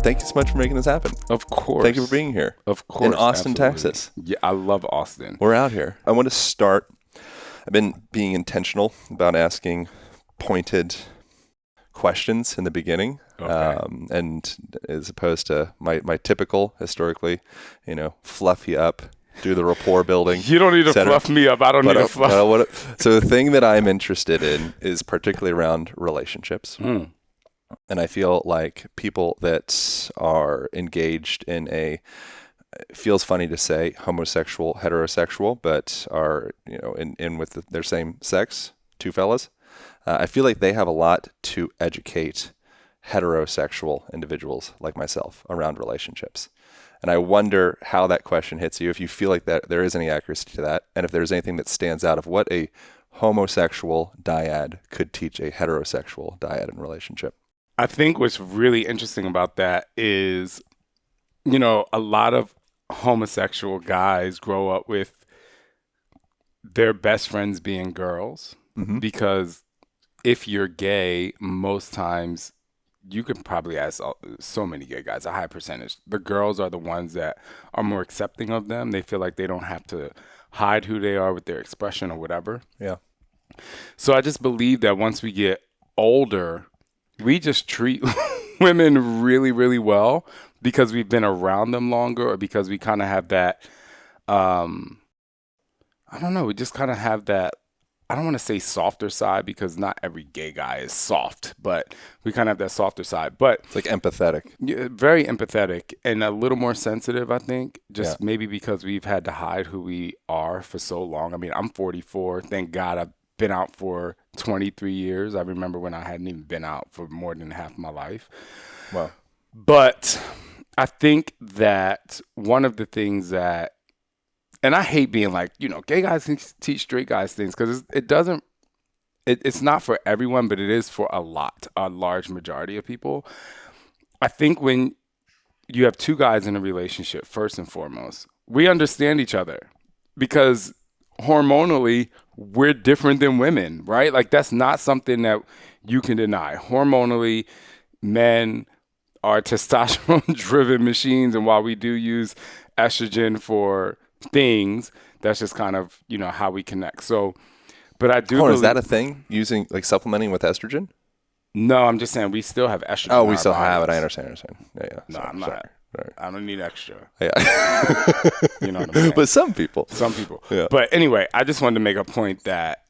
thank you so much for making this happen. Of course. Thank you for being here. Of course. In Austin, absolutely. Texas. Yeah, I love Austin. We're out here. I want to start. I've been being intentional about asking pointed questions in the beginning. Okay. And as opposed to my typical, historically, fluff you up, do the rapport building. You don't need to fluff me up. I don't need to fluff. So the thing that I'm interested in is particularly around relationships. Mm. And I feel like people that are engaged in it feels funny to say homosexual, heterosexual, but are, in with their same sex, two fellas. I feel like they have a lot to educate heterosexual individuals like myself around relationships. And I wonder how that question hits you, if you feel like that there is any accuracy to that, and if there's anything that stands out of what a homosexual dyad could teach a heterosexual dyad in a relationship. I think what's really interesting about that is, a lot of homosexual guys grow up with their best friends being girls, because if you're gay, most times you could probably ask so many gay guys, a high percentage. The girls are the ones that are more accepting of them. They feel like they don't have to hide who they are with their expression or whatever. Yeah. So I just believe that once we get older, we just treat women really, really well because we've been around them longer, or because we kind of have that, I don't know, we just kind of have that, I don't want to say softer side, because not every gay guy is soft, but we kind of have that softer side. But it's like empathetic. Yeah, very empathetic and a little more sensitive, I think, just maybe because we've had to hide who we are for so long. I mean, I'm 44. Thank God I've been out for 23 years. I remember when I hadn't even been out for more than half my life. Wow. But I think that one of the things that, and I hate being like, gay guys can teach straight guys things, because it's not for everyone, but it is for a large majority of people. I think when you have two guys in a relationship, first and foremost, we understand each other, because hormonally we're different than women, right? Like, that's not something that you can deny. Hormonally, men are testosterone-driven machines, and while we do use estrogen for things, that's just kind of how we connect. So, but I do believe, is that a thing, using supplementing with estrogen? No, I'm just saying we still have estrogen. Oh, we still have it. I understand. Yeah. No, I'm not. Sorry. I don't need extra. Yeah. You know what I'm saying? But some people. Yeah. But anyway, I just wanted to make a point that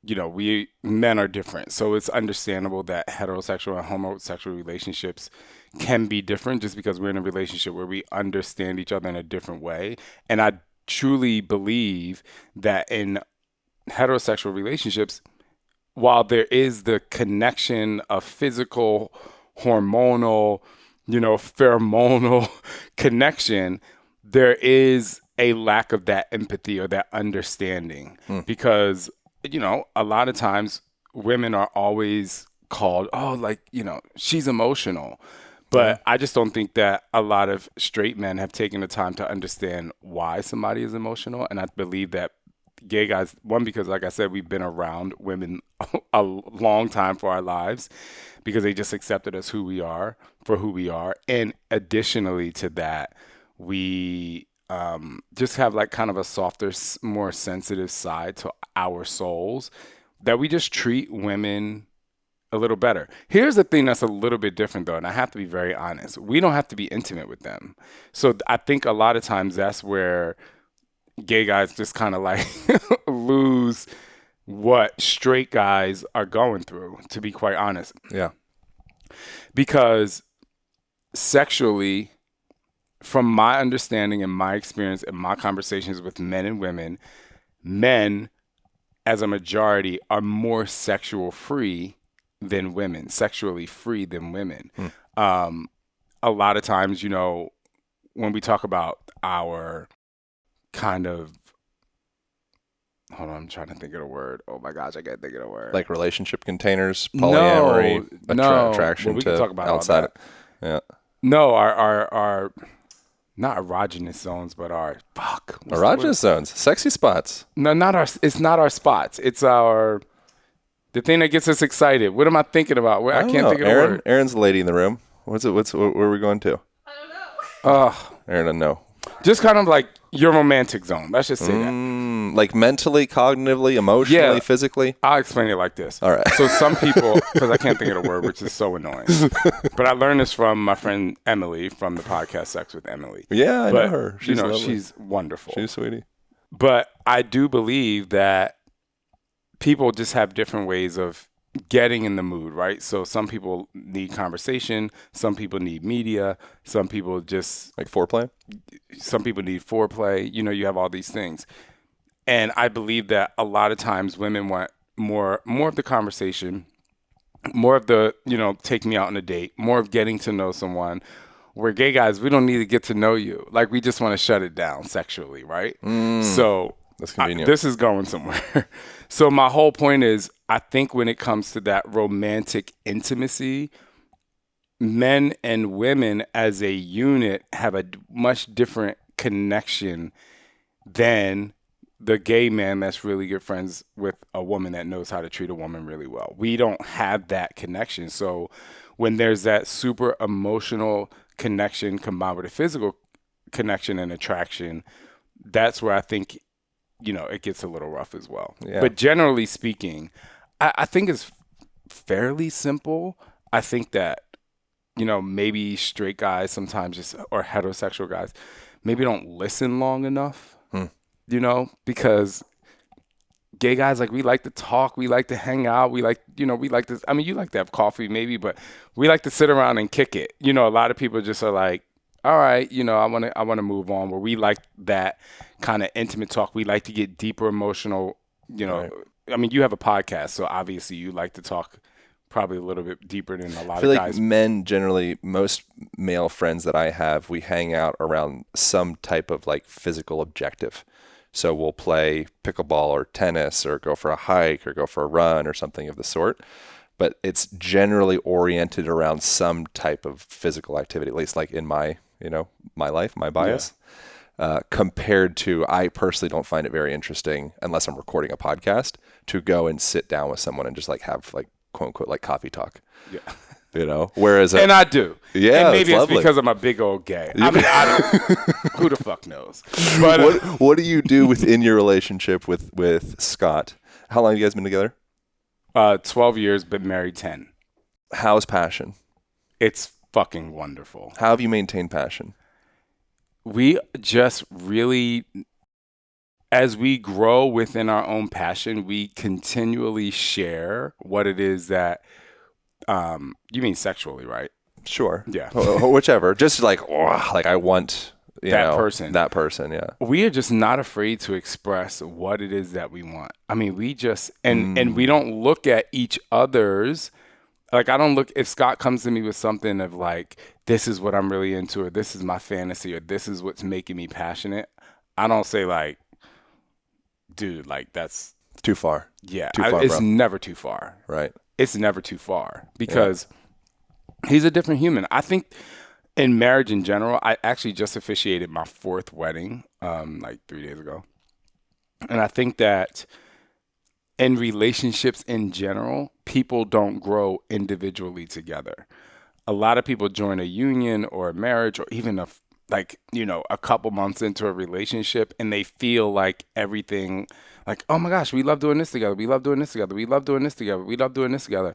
we men are different. So it's understandable that heterosexual and homosexual relationships can be different, just because we're in a relationship where we understand each other in a different way. And I truly believe that in heterosexual relationships, while there is the connection of physical, hormonal, pheromonal connection, there is a lack of that empathy or that understanding. Because, a lot of times women are always called, she's emotional. But I just don't think that a lot of straight men have taken the time to understand why somebody is emotional. And I believe that gay guys, one, because like I said, we've been around women a long time for our lives, because they just accepted us for who we are. And additionally to that, we just have like kind of a softer, more sensitive side to our souls, that we just treat women a little better. Here's the thing that's a little bit different, though, and I have to be very honest. We don't have to be intimate with them. So I think a lot of times that's where gay guys just kind of like lose what straight guys are going through, to be quite honest. Yeah. Because sexually, from my understanding and my experience and my conversations with men and women, men as a majority are more sexually free than women. A lot of times, when we talk about our kind of, hold on, I'm trying to think of the word. Oh my gosh, I can't think of the word. Like relationship containers, polyamory, attraction we to can talk about outside. All that. Yeah. No, our not erogenous zones, but our erogenous zones, sexy spots. No, it's not our spots. It's the thing that gets us excited. What am I thinking about? I can't think of the word. Erin's the lady in the room. Where are we going to? Uh, I don't know. just kind of like your romantic zone. Let's just say that. Like mentally, cognitively, emotionally, Yeah. physically? I'll explain it like this. All right. So some people, because I can't think of the word, which is so annoying. But I learned this from my friend Emily from the podcast Sex with Emily. Yeah, I know her. She's, Lovely. she's wonderful. She's a sweetie. But I do believe that people just have different ways of getting in the mood, right? So some people need conversation, some people need media, some people just Like foreplay? some people need foreplay. You have all these things. And I believe that a lot of times women want more of the conversation, more of the, take me out on a date, more of getting to know someone. Where gay guys, we don't need to get to know you. Like, we just want to shut it down sexually, right? So That's convenient. this is going somewhere. So my whole point is, I think when it comes to that romantic intimacy, men and women as a unit have a much different connection than the gay man that's really good friends with a woman that knows how to treat a woman really well. We don't have that connection. So when there's that super emotional connection combined with a physical connection and attraction, that's where I think, it gets a little rough as well. Yeah. But generally speaking, I think it's fairly simple. I think that, maybe straight guys sometimes or heterosexual guys, maybe don't listen long enough, because gay guys, like, we like to talk, we like to hang out, we like to, you like to have coffee maybe, but we like to sit around and kick it. A lot of people just are like, all right, I want to move on, where we like that kind of intimate talk. We like to get deeper emotional, Right. I mean, you have a podcast, so obviously you like to talk probably a little bit deeper than a lot I feel of like guys. men generally, most male friends that I have, we hang out around some type of like physical objective. So we'll play pickleball or tennis or go for a hike or go for a run or something of the sort. But it's generally oriented around some type of physical activity, at least like in my, my life, my bias. Compared to, I personally don't find it very interesting, unless I'm recording a podcast, to go and sit down with someone and just like have like quote unquote like coffee talk. Yeah. Whereas And I do. Yeah, and maybe it's it's lovely. because I'm a big old gay. I mean, I don't, who the fuck knows? But what do you do within your relationship with Scott? How long have you guys been together? 12 years, but married 10. How's passion? It's fucking wonderful. How have you maintained passion? We just really, as we grow within our own passion, we continually share what it is that, you mean sexually, right? Sure. Yeah. Whichever. Just like I want That person. That person, yeah. We are just not afraid to express what it is that we want. I mean, we just, and we don't look at each other's, like, I don't look, if Scott comes to me with something of like, this is what I'm really into, or this is my fantasy, or this is what's making me passionate, I don't say like, dude, like, that's Too far. yeah, Too far, it's bro. never too far. Right. It's never too far, because he's a different human. I think in marriage in general, I actually just officiated my 4th wedding like 3 days ago. And I think that in relationships in general, people don't grow individually together. A lot of people join a union or a marriage or even a couple months into a relationship, and they feel like everything, like, oh my gosh, we love doing this together. We love doing this together. We love doing this together. We love doing this together.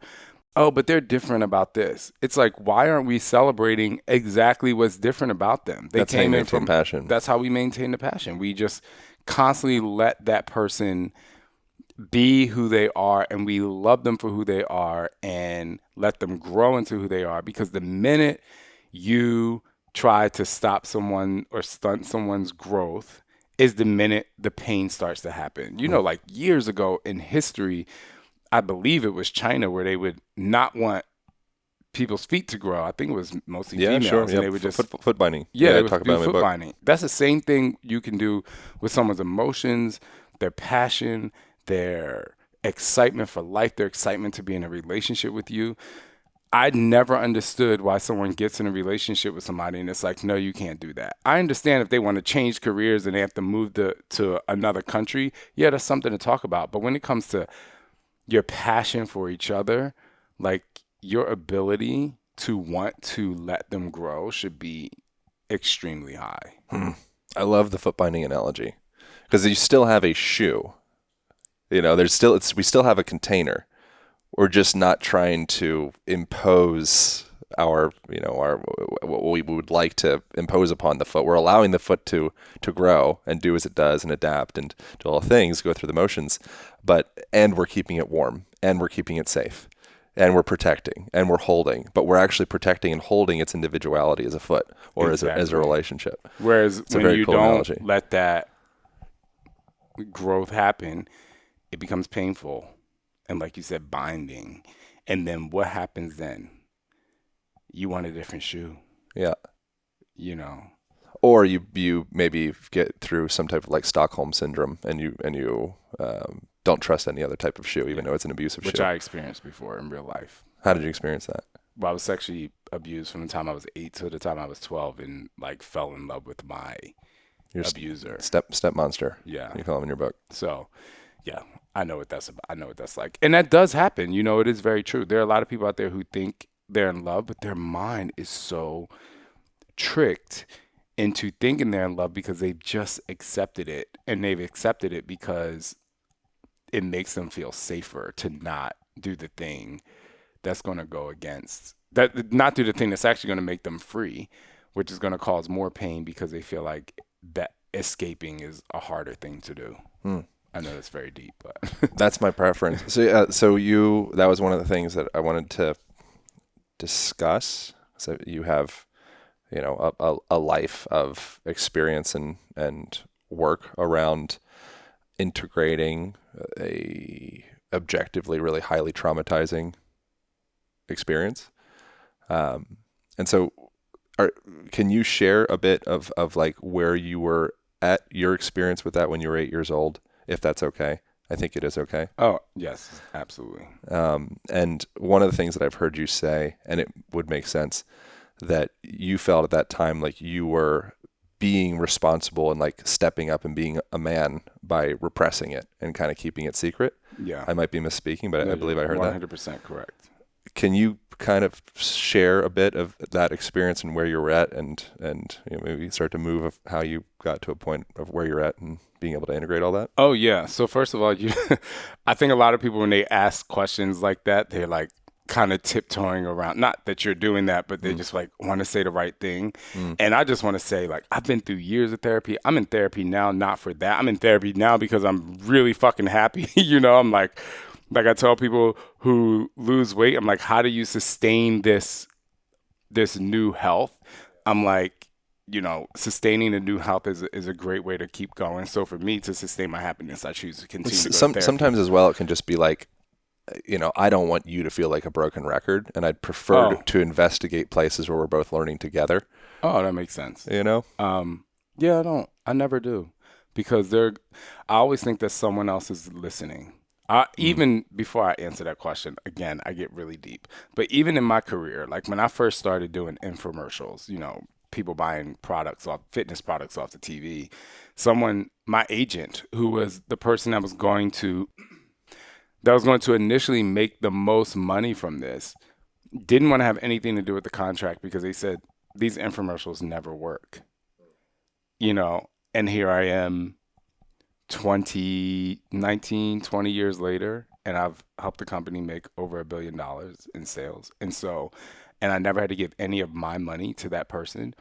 Oh, but they're different about this. It's like, why aren't we celebrating exactly what's different about them? That's how you maintain passion. That's how we maintain the passion. We just constantly let that person be who they are, and we love them for who they are and let them grow into who they are. Because the minute you try to stop someone or stunt someone's growth is the minute the pain starts to happen. Like years ago in history, I believe it was China, where they would not want people's feet to grow. I think it was mostly females. Sure. And Yeah, they would just foot binding. they I would talk do about it in my foot book. binding. That's the same thing you can do with someone's emotions, their passion, their excitement for life, their excitement to be in a relationship with you. I never understood why someone gets in a relationship with somebody and it's like, no, you can't do that. I understand if they want to change careers and they have to move to another country. Yeah, that's something to talk about. But when it comes to your passion for each other, like your ability to want to let them grow should be extremely high. I love the foot binding analogy because you still have a shoe. We still have a container. We're just not trying to impose what we would like to impose upon the foot. We're allowing the foot to grow and do as it does and adapt and do all the things, go through the motions, and we're keeping it warm and we're keeping it safe and we're protecting and we're holding, but we're actually protecting and holding its individuality as a foot or as a relationship. Whereas it's when you cool don't analogy. let that growth happen, it becomes painful. And like you said, binding. And then what happens then? You want a different shoe. Yeah. Or you maybe get through some type of like Stockholm syndrome and you don't trust any other type of shoe, even though it's an abusive shoe. Which I experienced before in real life. How did you experience that? Well, I was sexually abused from the time I was 8 to the time I was 12 and like fell in love with my abuser. Step monster. Yeah. You call him in your book. So, yeah, I know what that's about. I know what that's like. And that does happen. It is very true. There are a lot of people out there who think they're in love, but their mind is so tricked into thinking they're in love because they've just accepted it. And they've accepted it because it makes them feel safer to not do the thing that's going to go against that, not do the thing that's actually going to make them free, which is going to cause more pain because they feel like that escaping is a harder thing to do. I know that's very deep, but that's my preference. So, that was one of the things that I wanted to discuss. So you have, a life of experience and work around integrating a objectively really highly traumatizing experience. And so can you share a bit of like where you were at your experience with that when you were 8 years old, if that's okay? I think it is okay. Oh, yes, absolutely. And one of the things that I've heard you say, and it would make sense, that you felt at that time like you were being responsible and like stepping up and being a man by repressing it and kind of keeping it secret. Yeah. I might be misspeaking, but I believe I heard 100% that. 100% correct. Can you kind of share a bit of that experience and where you were at and maybe start to move of how you got to a point of where you're at and being able to integrate all that? Oh, yeah. So first of all, I think a lot of people, when they ask questions like that, they're like kind of tiptoeing around. Not that you're doing that, but they just like want to say the right thing. And I just want to say, like, I've been through years of therapy. I'm in therapy now, not for that. I'm in therapy now because I'm really fucking happy. I'm like I tell people who lose weight, I'm like, how do you sustain this new health? I'm like, sustaining the new health is a great way to keep going. So for me to sustain my happiness, I choose to continue to go to therapy. Sometimes as well, it can just be like, I don't want you to feel like a broken record, and I'd prefer to investigate places where we're both learning together. Oh, that makes sense. Yeah, I never do, because I always think that someone else is listening. Even before I answer that question, again, I get really deep. But even in my career, like when I first started doing infomercials, people buying fitness products off the TV, my agent, who was the person that was going to initially make the most money from this, didn't want to have anything to do with the contract because they said these infomercials never work. And here I am 20 years later, and I've helped the company make over $1 billion in sales. And I never had to give any of my money to that person.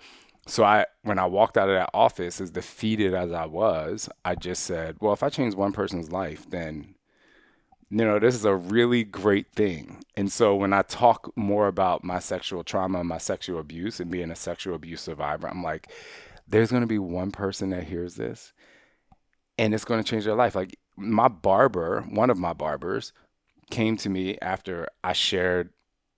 So when I walked out of that office, as defeated as I was, I just said, well, if I change one person's life, then this is a really great thing. And so when I talk more about my sexual trauma, my sexual abuse, and being a sexual abuse survivor, I'm like, there's going to be one person that hears this, and it's going to change their life. Like one of my barbers came to me after I shared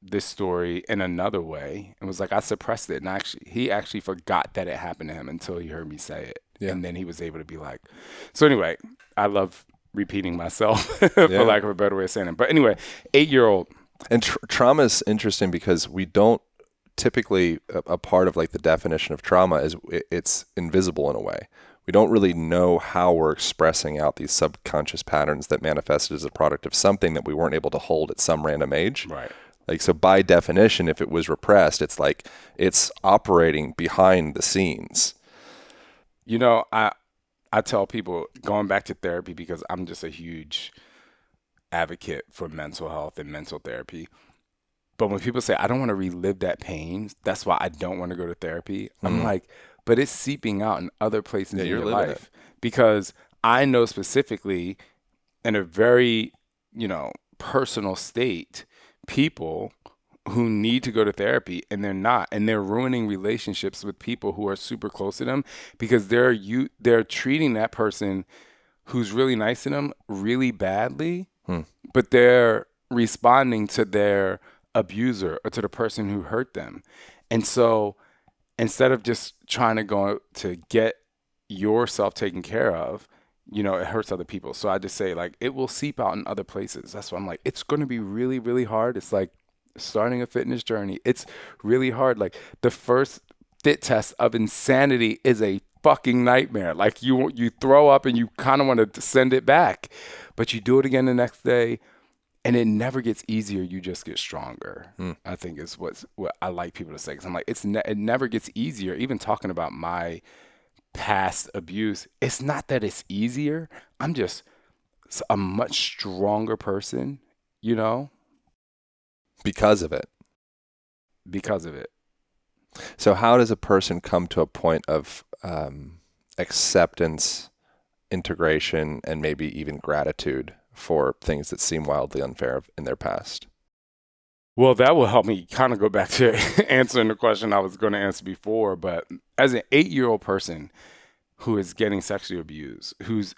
this story in another way and was like, I suppressed it. And he actually forgot that it happened to him until he heard me say it. Yeah. And then he was able to be like, so anyway, I love repeating myself for lack of a better way of saying it. But anyway, 8-year-old. And trauma is interesting because we don't typically, a part of like the definition of trauma is it's invisible in a way. We don't really know how we're expressing out these subconscious patterns that manifested as a product of something that we weren't able to hold at some random age. Right. Like, so by definition, if it was repressed, it's like it's operating behind the scenes. You know, I tell people going back to therapy because I'm just a huge advocate for mental health and mental therapy. But when people say, I don't want to relive that pain, that's why I don't want to go to therapy. I'm Mm. like, but it's seeping out in other places Yeah, in you're your living it. life. Because I know specifically in a very, personal state, people who need to go to therapy and they're not, and they're ruining relationships with people who are super close to them because they're treating that person who's really nice to them really badly, Hmm. but they're responding to their abuser or to the person who hurt them. And so instead of just trying to go to get yourself taken care of, it hurts other people. So I just say, like, it will seep out in other places. That's why I'm like, it's going to be really, really hard. It's like starting a fitness journey. It's really hard. Like, the first fit test of insanity is a fucking nightmare. Like, you throw up and you kind of want to send it back, but you do it again the next day. And it never gets easier. You just get stronger. Hmm. I think is what I like people to say. Because I'm like, it never gets easier. Even talking about my past abuse, it's not that it's easier. I'm just a much stronger person, you know, Because of it. because of it. So how does a person come to a point of acceptance, integration, and maybe even gratitude for things that seem wildly unfair in their past? Well, that will help me kind of go back to answering the question I was going to answer before. But as an 8-year-old person who is getting sexually abused, who's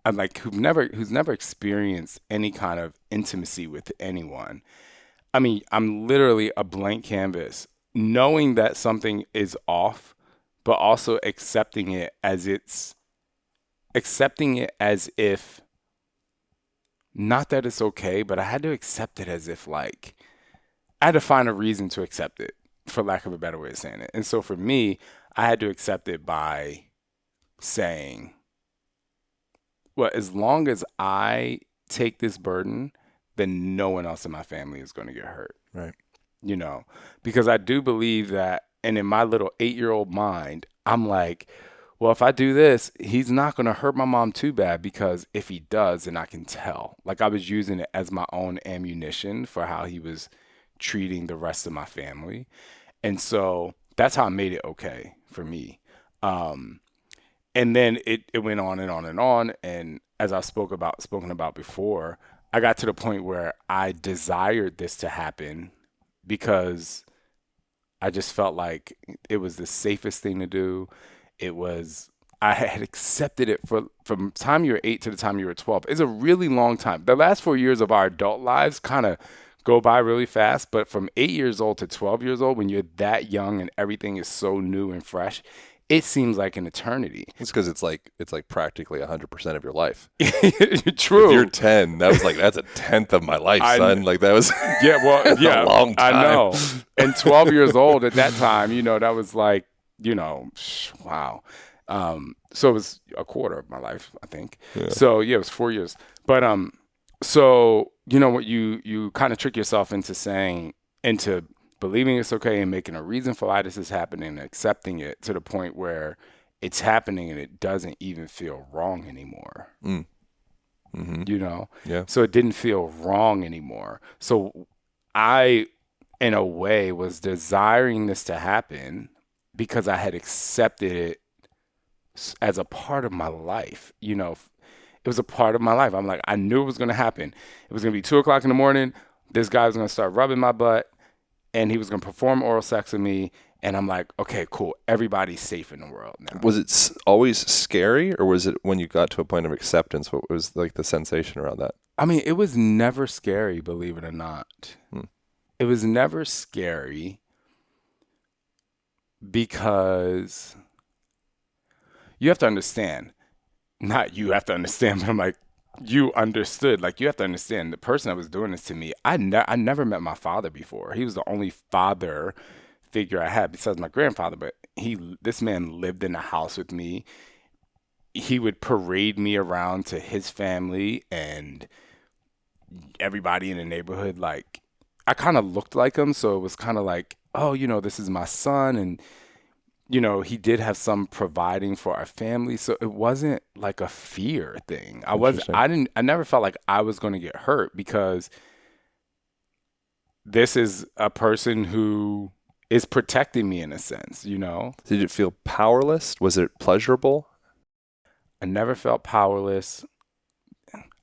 never experienced any kind of intimacy with anyone. I mean, I'm literally a blank canvas, knowing that something is off, but also accepting it as if, not that it's okay, but I had to accept it as if, like, I had to find a reason to accept it, for lack of a better way of saying it. And so for me, I had to accept it by saying, well, as long as I take this burden, then no one else in my family is going to get hurt. Right. Because I do believe that, and in my little 8-year-old mind, I'm like, well, if I do this, he's not going to hurt my mom too bad, because if he does, then I can tell. Like, I was using it as my own ammunition for how he was treating the rest of my family. And so that's how I made it okay for me. And then it went on and on and on. And as I've spoken about before, I got to the point where I desired this to happen because I just felt like it was the safest thing to do. I had accepted it from the time you were 8 to the time you were 12. It's a really long time. The last 4 years of our adult lives kind of go by really fast, but from 8 years old to 12 years old, when you're that young and everything is so new and fresh, it seems like an eternity. It's because it's like practically 100% of your life. True. If you're 10, that's a tenth of my life, son. Like, that was yeah, well, yeah, a long time. I know. And 12 years old at that time, that was like, wow. So it was a quarter of my life, I think. Yeah. So yeah, it was 4 years. But so what you kind of trick yourself into believing it's okay and making a reason for why this is happening and accepting it to the point where it's happening and it doesn't even feel wrong anymore. Mm. Mm-hmm. Yeah. So it didn't feel wrong anymore. So I, in a way, was desiring this to happen because I had accepted it as a part of my life. It was a part of my life. I'm like, I knew it was going to happen. It was going to be 2:00 in the morning. This guy was going to start rubbing my butt and he was going to perform oral sex with me. And I'm like, okay, cool. Everybody's safe in the world now. Was it always scary, or was it when you got to a point of acceptance? What was like the sensation around that? I mean, it was never scary, believe it or not. It was never scary because you have to understand. Not you have to understand, but I'm like, you understood. Like, you have to understand, the person that was doing this to me, I never met my father before. He was the only father figure I had besides my grandfather, but this man lived in the house with me. He would parade me around to his family and everybody in the neighborhood. Like, I kind of looked like him, so it was kind of like, oh, this is my son, and he did have some providing for our family, so it wasn't like a fear thing. Interesting. I never felt like I was going to get hurt because this is a person who is protecting me in a sense, Did it feel powerless? Was it pleasurable? I never felt powerless.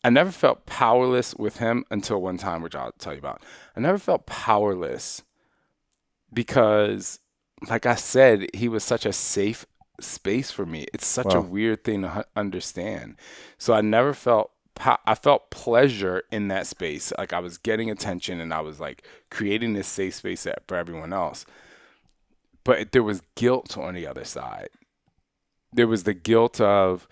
I never felt powerless with him until one time, which I'll tell you about. I never felt powerless because, like I said, he was such a safe space for me. It's such a Wow. weird thing to understand. So I never felt I felt pleasure in that space. Like I was getting attention and I was like creating this safe space for everyone else. But there was guilt on the other side. There was the guilt of,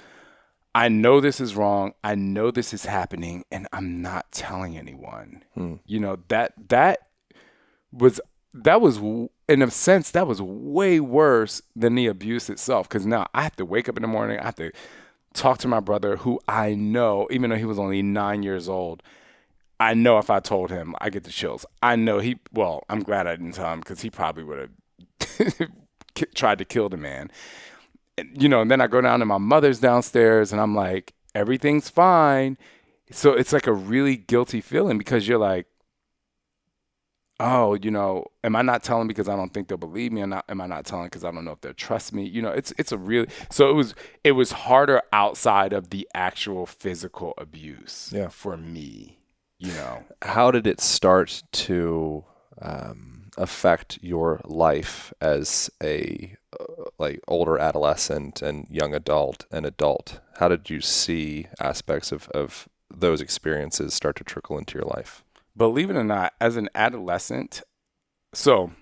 I know this is wrong. I know this is happening, and I'm not telling anyone. That was in a sense that was way worse than the abuse itself. Because now I have to wake up in the morning. I have to talk to my brother, who I know, even though he was only 9 years old. I know if I told him, I get the chills. I know I'm glad I didn't tell him because he probably would have tried to kill the man. And then I go down to my mother's downstairs and I'm like, everything's fine. So it's like a really guilty feeling because you're like, oh, am I not telling because I don't think they'll believe me? Am I not telling because I don't know if they'll trust me? It's a really, so it was harder outside of the actual physical abuse for me, How did it start to affect your life as a older adolescent and young adult and adult? How did you see aspects of those experiences start to trickle into your life? Believe it or not, as an adolescent, so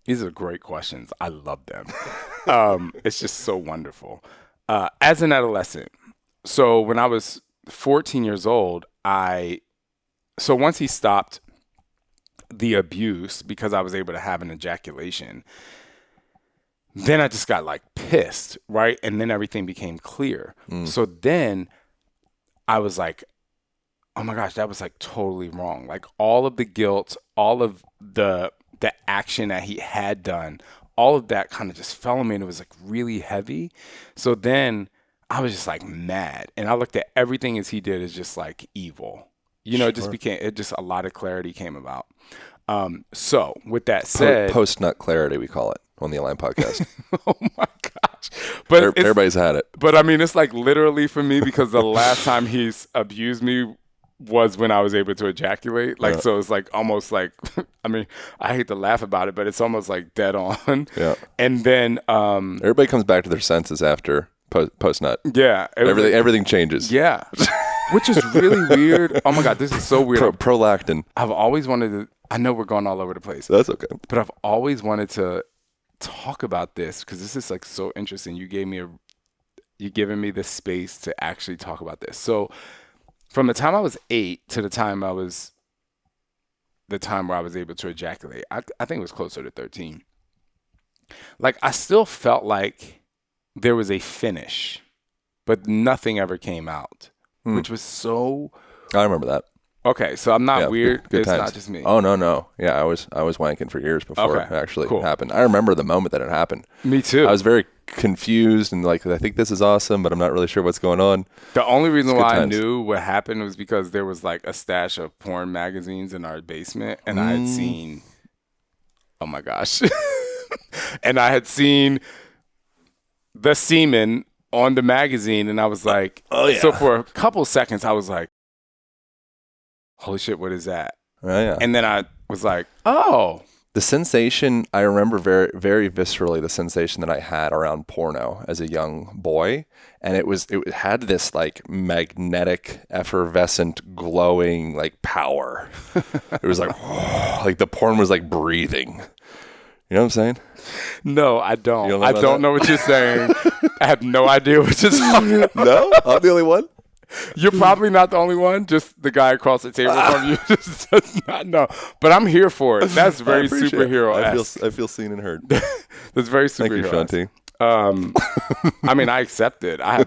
these are great questions. I love them. It's just so wonderful. As an adolescent, so when I was 14 years old, so once he stopped the abuse because I was able to have an ejaculation, then I just got like pissed, right? And then everything became clear. So then I was like, oh my gosh, that was like totally wrong. Like all of the guilt, all of the action that he had done, all of that kind of just fell on me and it was like really heavy. So then I was just like mad. And I looked at everything as he did as just like evil. It just a lot of clarity came about. So with that said, Post-nut clarity, we call it on the Align podcast. oh my gosh. But everybody's had it. But I mean, it's like literally for me because the last time he's abused me was when I was able to ejaculate. Like, so it's like almost like, I mean, I hate to laugh about it, but it's almost like dead on. Yeah. And then, everybody comes back to their senses after post-nut. Yeah. Everything changes. Yeah. Which is really weird. Oh my God, this is so weird. Prolactin. I've always wanted to, I know we're going all over the place. That's okay. But I've always wanted to talk about this because this is like so interesting. You're giving me the space to actually talk about this. So from the time I was 8 to the time where I was able to ejaculate, I think it was closer to 13. Like I still felt like there was a finish, but nothing ever came out, which was so. I remember that. Okay, so I'm not weird. Good it's times. not just me. Oh no. Yeah, I was wanking for years before it actually happened. I remember the moment that it happened. Me too. I was very confused and like, I think this is awesome, but I'm not really sure what's going on. The only reason why I knew what happened was because there was like a stash of porn magazines in our basement, and I had seen. Oh my gosh, and I had seen the semen on the magazine, and I was like, oh yeah. So for a couple seconds, I was like, holy shit, what is that? Oh, yeah. And then I was like, oh. The sensation, I remember very, very viscerally the sensation that I had around porno as a young boy. And it had this like magnetic, effervescent, glowing like power. It was like, oh, like the porn was like breathing. You know what I'm saying? No, I don't. I don't know what you're saying. I have no idea what you're talking about. No? I'm the only one? You're probably not the only one. Just the guy across the table from you just does not know. But I'm here for it. That's very superhero-esque. I feel seen and heard. That's very superhero-esque. Thank you, Shaun T. I mean, I accept it. I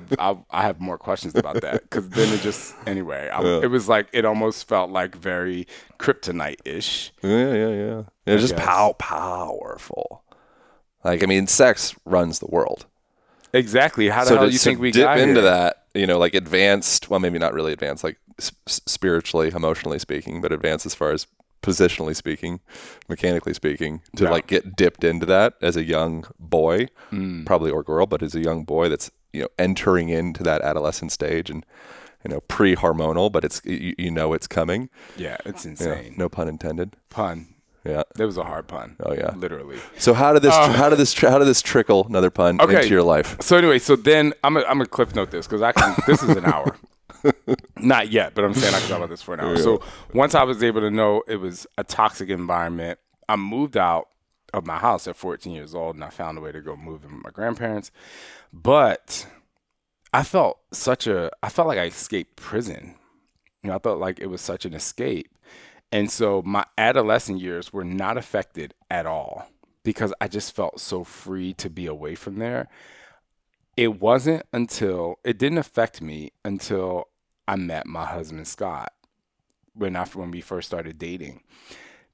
have more questions about that because then it just anyway. It was like it almost felt like very kryptonite-ish. Yeah. It's just powerful. Like, I mean, sex runs the world. Exactly. How the hell do you think we dip got into here? that? Like advanced. Well, maybe not really advanced, like spiritually, emotionally speaking, but advanced as far as positionally speaking, mechanically speaking, to like get dipped into that as a young boy, probably or girl, but as a young boy that's entering into that adolescent stage and pre-hormonal, but it's it's coming. Yeah, it's insane. No pun intended. Pun. Yeah, that was a hard pun. Oh yeah, literally. So how did this trickle, another pun, into your life? So anyway, so then I'm gonna cliff note this because this is an hour. Not yet, but I'm saying I can talk about this for an hour. Yeah. So once I was able to know it was a toxic environment, I moved out of my house at 14 years old, and I found a way to go move in with my grandparents. But I felt like I escaped prison. I felt like it was such an escape. And so my adolescent years were not affected at all because I just felt so free to be away from there. It didn't affect me until I met my husband, Scott, when we first started dating,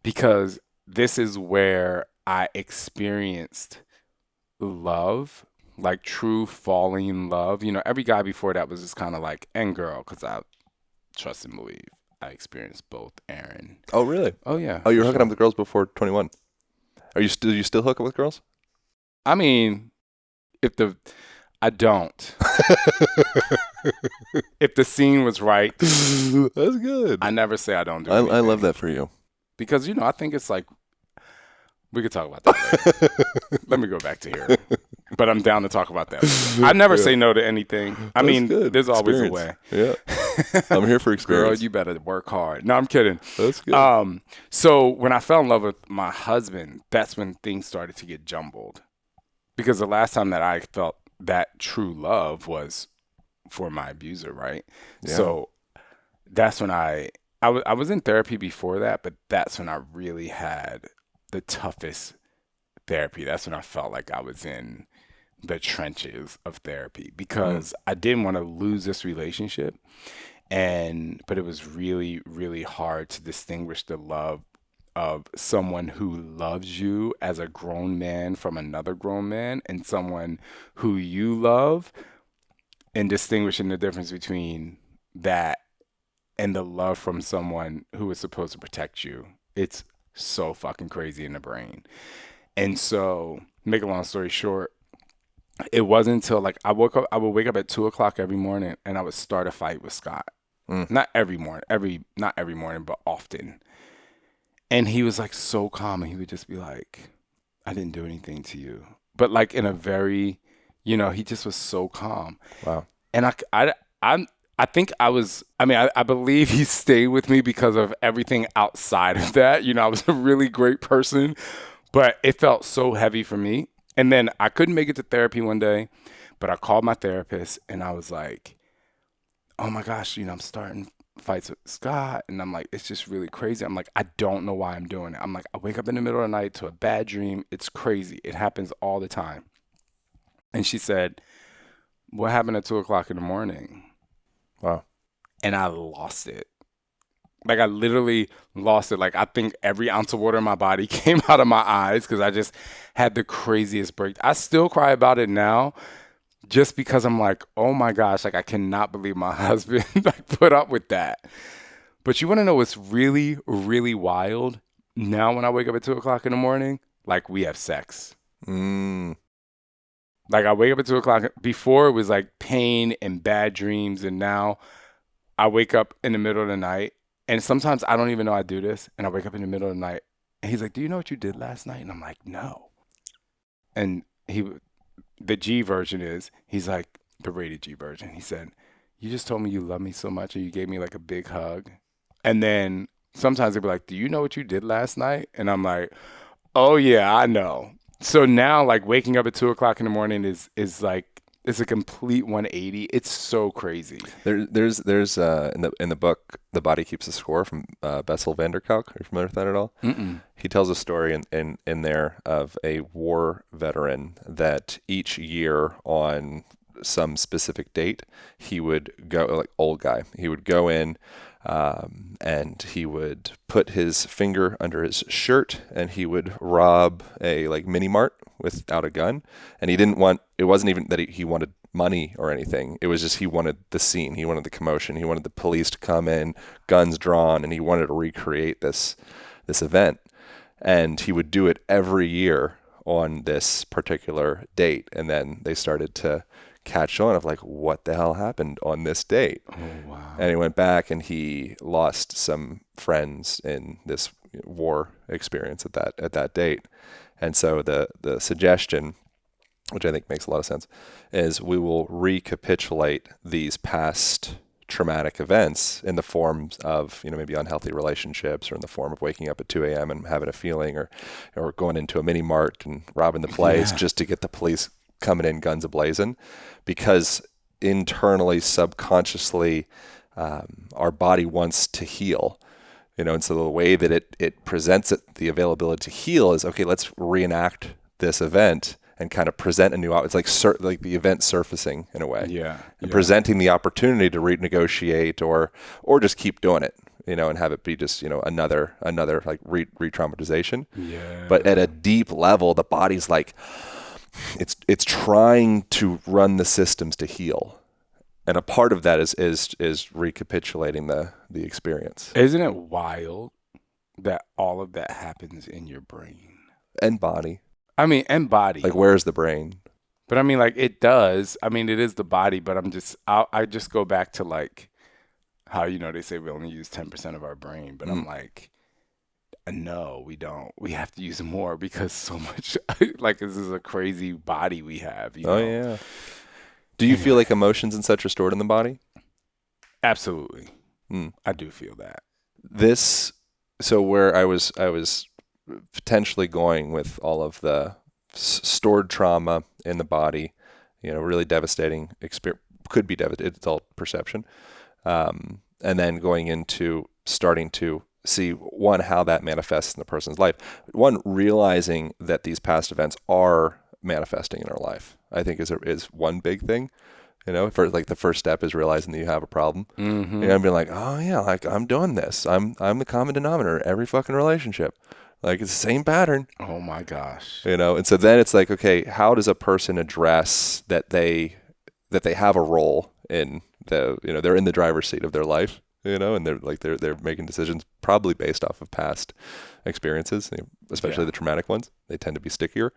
because this is where I experienced love, like true falling in love. Every guy before that was just kind of like, and girl, because I trust and believe. I experienced both, Aaron. Oh, really? Oh, yeah. Oh, you were hooking up with girls before 21. Do you still hook up with girls? I mean, I don't. If the scene was right. That's good. I never say I don't do I love that for you. Because, I think it's like, we could talk about that later. Let me go back to here. But I'm down to talk about that later. I never say no to anything. I mean, there's always a way. Yeah. I'm here for experience. Girl, you better work hard. No, I'm kidding. That's good. So when I fell in love with my husband, that's when things started to get jumbled. Because the last time that I felt that true love was for my abuser, right? Yeah. So that's when I was in therapy before that, but that's when I really had the toughest therapy. That's when I felt like I was in the trenches of therapy because I didn't want to lose this relationship. But it was really, really hard to distinguish the love of someone who loves you as a grown man from another grown man and someone who you love, and distinguishing the difference between that and the love from someone who is supposed to protect you. It's so fucking crazy in the brain. And so, make a long story short, it wasn't until like I would wake up at 2:00 every morning and I would start a fight with Scott. Not every morning, not every morning, but often. And he was like so calm, and he would just be like, I didn't do anything to you. But like in a very, he just was so calm. Wow. And I think I believe he stayed with me because of everything outside of that. I was a really great person, but it felt so heavy for me. And then I couldn't make it to therapy one day, but I called my therapist and I was like, oh my gosh, I'm starting fights with Scott. And I'm like, it's just really crazy. I'm like, I don't know why I'm doing it. I'm like, I wake up in the middle of the night to a bad dream. It's crazy. It happens all the time. And she said, what happened at 2:00 in the morning? Wow. And I lost it. Like I literally lost it. Like I think every ounce of water in my body came out of my eyes because I just had the craziest break. I still cry about it now just because I'm like, oh my gosh, like I cannot believe my husband like put up with that. But you want to know what's really, really wild? Now when I wake up at 2:00 in the morning, like we have sex. Like I wake up at 2:00. Before it was like pain and bad dreams. And now I wake up in the middle of the night. And sometimes I don't even know I do this. And I wake up in the middle of the night. And he's like, do you know what you did last night? And I'm like, no. And the G version is, he's like, the rated G version. He said, you just told me you love me so much. And you gave me like a big hug. And then sometimes they'll be like, do you know what you did last night? And I'm like, oh yeah, I know. So now like waking up at 2:00 in the morning is like It's a complete 180. It's so crazy. There's in the book The Body Keeps the Score from Bessel van der Kolk. Are you familiar with that at all? Mm-mm. He tells a story in there of a war veteran that each year on some specific date he would go, like old guy, he would go in and he would put his finger under his shirt and he would rob a like mini mart without a gun. And he didn't want, it wasn't even that he wanted money or anything. It was just he wanted the scene. He wanted the commotion. He wanted the police to come in, guns drawn, and he wanted to recreate this event. And he would do it every year on this particular date. And then they started to catch on of like, what the hell happened on this date? Oh, wow. And he went back and he lost some friends in this war experience at that date. And so the suggestion, which I think makes a lot of sense, is we will recapitulate these past traumatic events in the forms of, maybe unhealthy relationships, or in the form of waking up at 2 a.m. and having a feeling, or going into a mini mart and robbing the place just to get the police coming in guns a-blazing, because internally, subconsciously, our body wants to heal. And so the way that it presents it, the availability to heal is, okay, let's reenact this event and kind of present a new, it's like the event surfacing in a way. And presenting the opportunity to renegotiate or just keep doing it, and have it be just, another like re-traumatization. But at a deep level, the body's like, it's trying to run the systems to heal. And a part of that is recapitulating the experience. Isn't it wild that all of that happens in your brain? And body. I mean, and body. Like, where's the brain? But I mean, like, it does. I mean, it is the body, but I just go back to like how, they say we only use 10% of our brain, but I'm like, no, we don't. We have to use more because so much, like, this is a crazy body we have. Oh, yeah. Do you feel like emotions and such are stored in the body? Absolutely. I do feel that. So where I was potentially going with all of the stored trauma in the body, really devastating experience, could be devastating, it's all perception. And then going into starting to see, one, how that manifests in the person's life. One, realizing that these past events are manifesting in our life, I think is one big thing. For like the first step is realizing that you have a problem. And being like, oh yeah, like I'm doing this. I'm the common denominator in every fucking relationship. Like, it's the same pattern. Oh my gosh. And so then it's like, okay, how does a person address that they have a role in they're in the driver's seat of their life, and they're making decisions probably based off of past experiences, especially the traumatic ones. They tend to be stickier.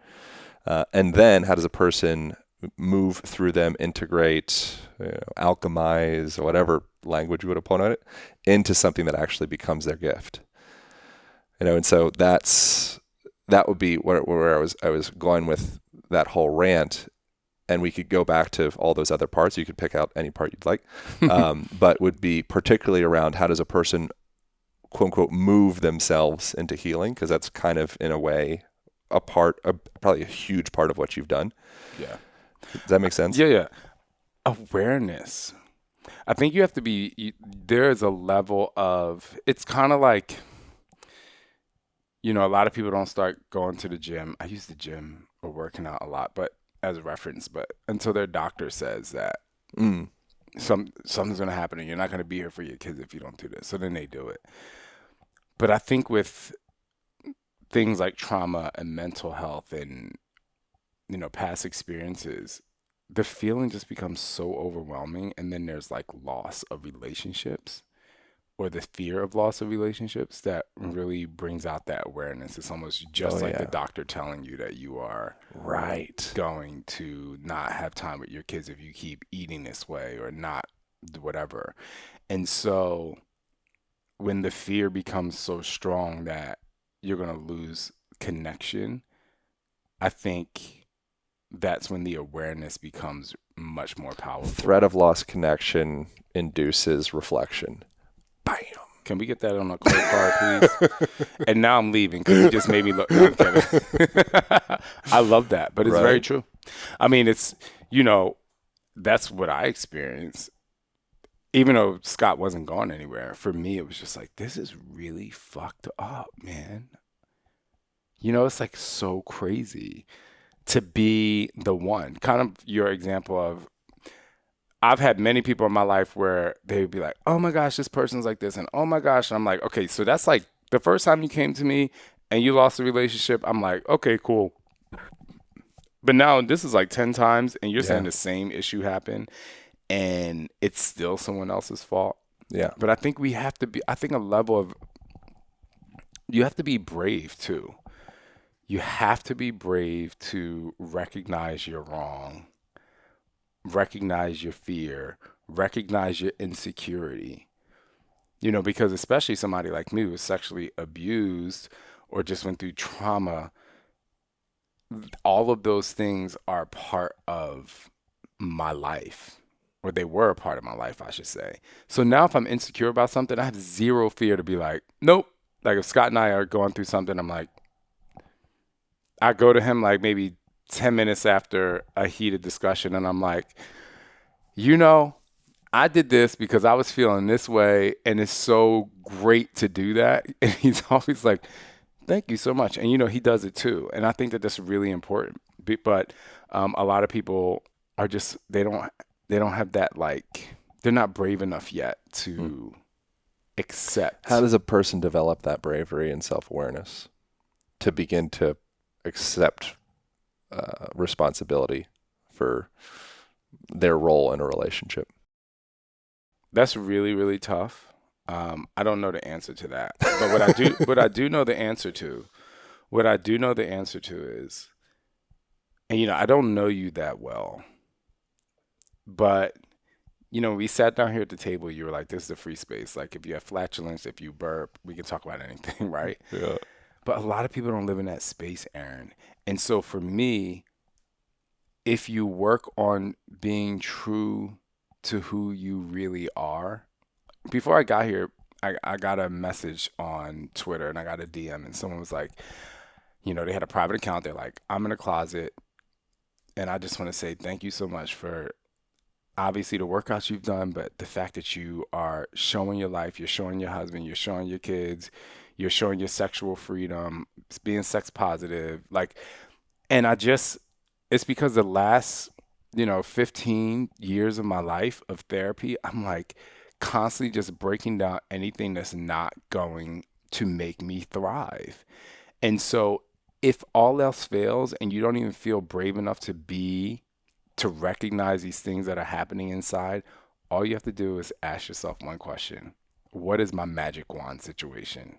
And then how does a person move through them, integrate, alchemize, whatever language you would have put on it, into something that actually becomes their gift? And so that would be where I was going with that whole rant. And we could go back to all those other parts. You could pick out any part you'd like, but would be particularly around how does a person, quote unquote, move themselves into healing? Because that's kind of, in a way, probably a huge part of what you've done. Yeah. Does that make sense? Yeah. Awareness. I think you have to be, there's a level of, it's kind of like, a lot of people don't start going to the gym. I use the gym or working out a lot, but as a reference, but until their doctor says that something's going to happen and you're not going to be here for your kids if you don't do this. So then they do it. But I think with things like trauma and mental health and, past experiences, the feeling just becomes so overwhelming. And then there's like loss of relationships, or the fear of loss of relationships, that really brings out that awareness. It's almost just the doctor telling you that you are going to not have time with your kids if you keep eating this way, or not whatever. And so when the fear becomes so strong that you're going to lose connection, I think that's when the awareness becomes much more powerful. Threat of lost connection induces reflection. Bam. Can we get that on a quote card, please? And now I'm leaving because you just made me look. No, I'm kidding. I love that, but it's very true. I mean, it's, that's what I experienced. Even though Scott wasn't going anywhere, for me, it was just like, this is really fucked up, man. You know, it's like so crazy to be the one. Kind of your example of, I've had many people in my life where they would be like, oh my gosh, this person's like this. And oh my gosh. And I'm like, okay, so that's like the first time you came to me and you lost a relationship. I'm like, okay, cool. But now this is like 10 times and you're saying the same issue happened and it's still someone else's fault. Yeah. But I think we have to be, I think a level of, you have to be brave too. You have to be brave to recognize you're wrong, recognize your fear, recognize your insecurity. You know, because especially somebody like me who was sexually abused or just went through trauma, all of those things are part of my life, or they were a part of my life, I should say. So now if I'm insecure about something, I have zero fear to be like, nope. Like if Scott and I are going through something, I'm like, I go to him like maybe 10 minutes after a heated discussion and I'm like, you know, I did this because I was feeling this way and it's so great to do that. And he's always like, thank you so much. And, you know, he does it too. And I think that that's really important. But a lot of people are just, they don't have that, like, they're not brave enough yet to accept. How does a person develop that bravery and self-awareness to begin to accept responsibility for their role in a relationship? That's really, really tough. I don't know the answer to that. But what I do know the answer to is, and you know, I don't know you that well, but you know, we sat down here at the table, you were like, this is a free space. Like if you have flatulence, if you burp, we can talk about anything, right? Yeah. But a lot of people don't live in that space, Aaron. And so for me, if you work on being true to who you really are, before I got here, I got a message on Twitter and I got a DM and someone was like, you know, they had a private account. They're like, I'm in a closet and I just want to say thank you so much for obviously the workouts you've done, but the fact that you are showing your life, you're showing your husband, you're showing your kids, you're showing your sexual freedom, being sex positive. Like, and it's because the last, you know, 15 years of my life of therapy, I'm like constantly just breaking down anything that's not going to make me thrive. And so if all else fails and you don't even feel brave enough to recognize these things that are happening inside, all you have to do is ask yourself one question. What is my magic wand situation?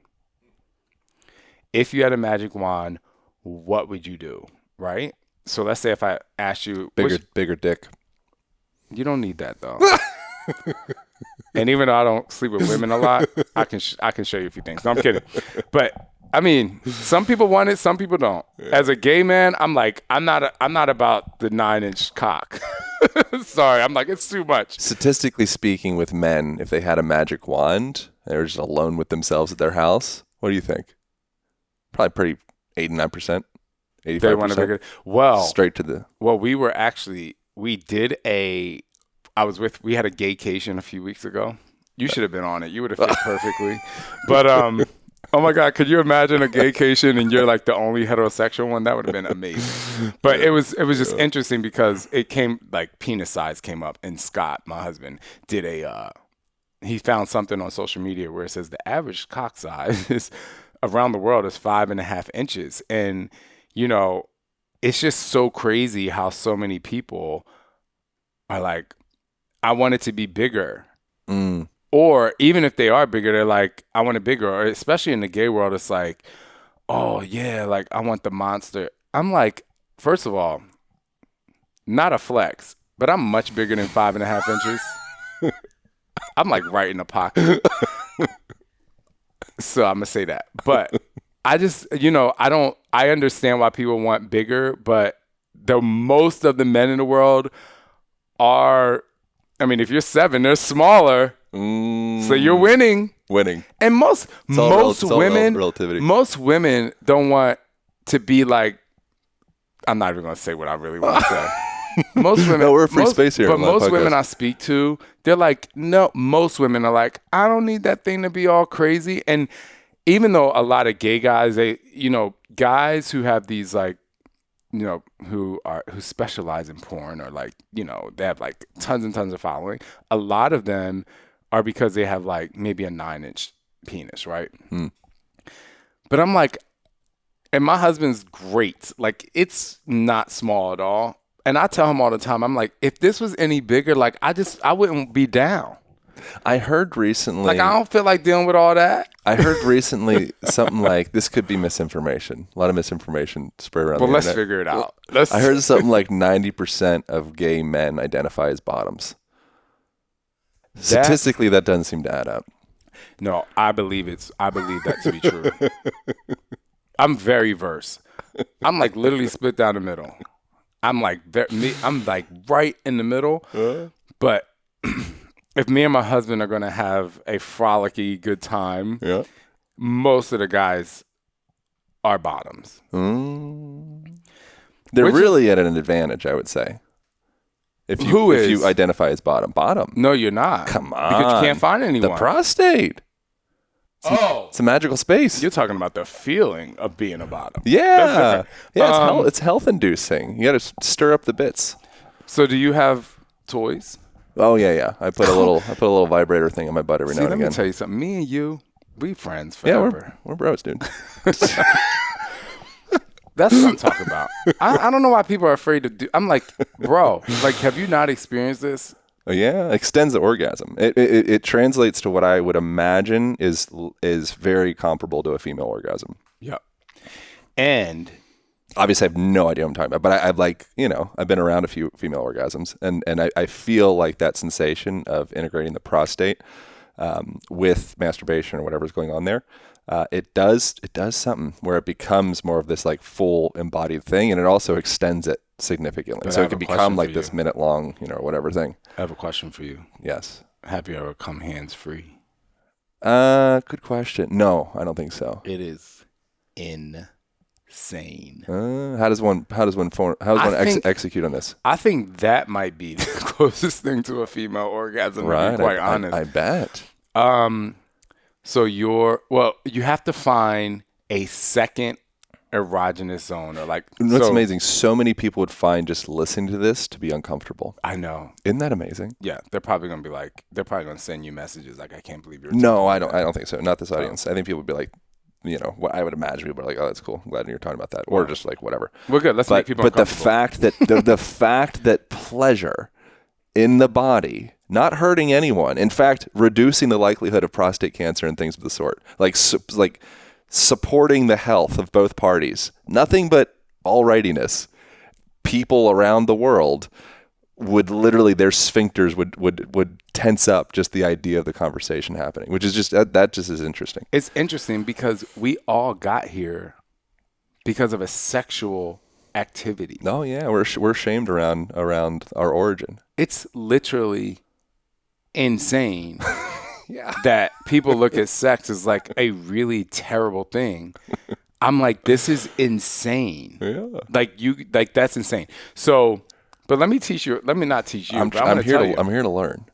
If you had a magic wand, what would you do, right? So let's say if I asked you... Bigger dick. You don't need that, though. And even though I don't sleep with women a lot, I can show you a few things. No, I'm kidding. But, I mean, some people want it, some people don't. Yeah. As a gay man, I'm like, I'm not about the 9-inch cock. Sorry, I'm like, it's too much. Statistically speaking, with men, if they had a magic wand, they were just alone with themselves at their house, what do you think? Probably pretty 89%, 85%. They want to make it. Well, straight to the. Well, we had a gaycation a few weeks ago. You should have been on it. You would have fit perfectly. But oh my God, could you imagine a gaycation and you're like the only heterosexual one? That would have been amazing. But it was just interesting because it came like penis size came up, and Scott, my husband, did he found something on social media where it says the average cock size is around the world is 5.5 inches. And, you know, it's just so crazy how so many people are like, I want it to be bigger. Mm. Or even if they are bigger, they're like, I want it bigger. Or especially in the gay world, it's like, oh, yeah, like I want the monster. I'm like, first of all, not a flex, but I'm much bigger than 5.5 inches. I'm like right in the pocket. So I'm going to say that. But I just, you know, I understand why people want bigger, but most of the men in the world are, I mean, if you're 7, they're smaller. So you're winning. And most women don't want to be like, I'm not even going to say what I really want to say. most women, No, we're a free space here but on my most podcast. women I speak to, they're like, no. Most women are like, I don't need that thing to be all crazy. And even though a lot of gay guys, they, guys who have these like, who specialize in porn or like, they have like tons and tons of following. A lot of them are because they have like maybe a 9-inch penis, right? But I'm like, and my husband's great. Like, it's not small at all. And I tell him all the time, I'm like, if this was any bigger, like, I wouldn't be down. I heard recently. Like, I don't feel like dealing with all that. I heard recently something like this could be misinformation. A lot of misinformation spread around. Well, the let's internet. figure it out. I heard something like 90% of gay men identify as bottoms. Statistically, that doesn't seem to add up. No, I believe that to be true. I'm very verse. I'm like literally split down the middle. I'm like right in the middle. But if me and my husband are gonna have a frolicky good time, most of the guys are bottoms. They're really at an advantage, I would say. If you identify as bottom. No, you're not. Come on, because you can't find anyone. The prostate. It's a magical space. You're talking about the feeling of being a bottom. Yeah, it's health inducing. You got to stir up the bits. So, do you have toys? Oh yeah. I put a little vibrator thing on my butt every now and again. Let me tell you something. Me and you, we friends forever. Yeah, we're bros, dude. That's what I'm talking about. I don't know why people are afraid to do. I'm like, bro, like, have you not experienced this? Oh, yeah, extends the orgasm. It translates to what I would imagine is very comparable to a female orgasm. Yep. And obviously, I have no idea what I'm talking about, but I've been around a few female orgasms, and I feel like that sensation of integrating the prostate with masturbation or whatever's going on there. It does something where it becomes more of this like full embodied thing, and it also extends it significantly. But so it could become like this minute long, whatever thing. I have a question for you. Yes. Have you ever come hands free? Good question. No, I don't think so. It is insane. How does one execute on this? I think that might be the closest thing to a female orgasm. Right. To be quite honest. I bet. So you have to find a second erogenous zone, or like. That's amazing. So many people would find just listening to this to be uncomfortable. I know. Isn't that amazing? Yeah, they're probably gonna be like, they're probably gonna send you messages like, I can't believe you're. No, I don't think so. Not this audience. I think people would be like, what I would imagine people are like, oh, that's cool. I'm glad you're talking about that, or just like whatever. We're good. Let's make people uncomfortable. But the fact that pleasure in the body, not hurting anyone, in fact, reducing the likelihood of prostate cancer and things of the sort, like supporting the health of both parties, nothing but alrightiness. People around the world would literally, their sphincters would tense up just the idea of the conversation happening, which is just that just is interesting. It's interesting because we all got here because of a sexual activity. Oh yeah, we're shamed around our origin. It's literally insane. Yeah. That people look at sex as like a really terrible thing. I'm like, this is insane. Yeah. Like that's insane. So, but let me teach you. Let me not teach you. I'm here to learn.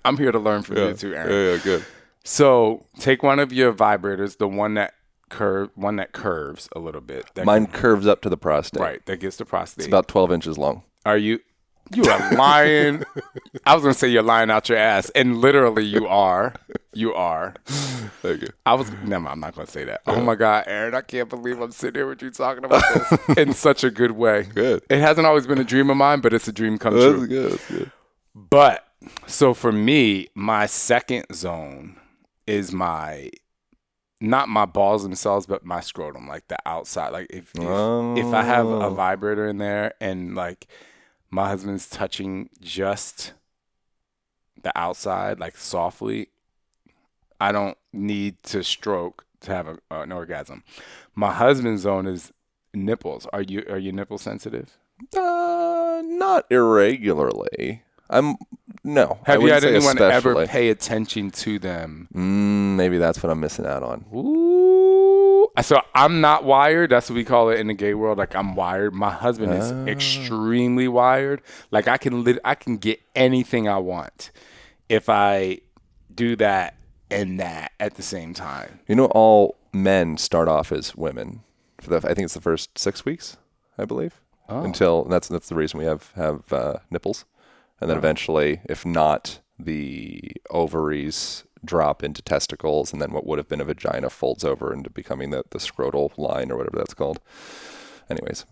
I'm here to learn from you too, Aaron. Yeah, good. So take one of your vibrators, the one that curves a little bit. Mine curves up to the prostate. Right, that gets the prostate. It's about 12 inches long. Are you? You are lying. I was going to say you're lying out your ass. And literally you are. You are. Thank you. I'm not going to say that. Oh my God, Aaron, I can't believe I'm sitting here with you talking about this in such a good way. Good. It hasn't always been a dream of mine, but it's a dream come true. That's good. But, so for me, my second zone is not my balls themselves, but my scrotum, like the outside. Like if I have a vibrator in there and like, my husband's touching just the outside, like softly, I don't need to stroke to have an orgasm. My husband's zone is nipples. Are you nipple sensitive? Not irregularly. No. Have you had anyone ever pay attention to them? Maybe that's what I'm missing out on. Ooh, So I'm not wired. That's what we call it in the gay world. Like, I'm wired. My husband is extremely wired. Like, I can get anything I want if I do that and that at the same time. You know, all men start off as women. I think it's the first 6 weeks, I believe. Oh. Until that's the reason we have nipples, and then eventually, if not, the ovaries drop into testicles, and then what would have been a vagina folds over into becoming the scrotal line or whatever that's called. Anyways,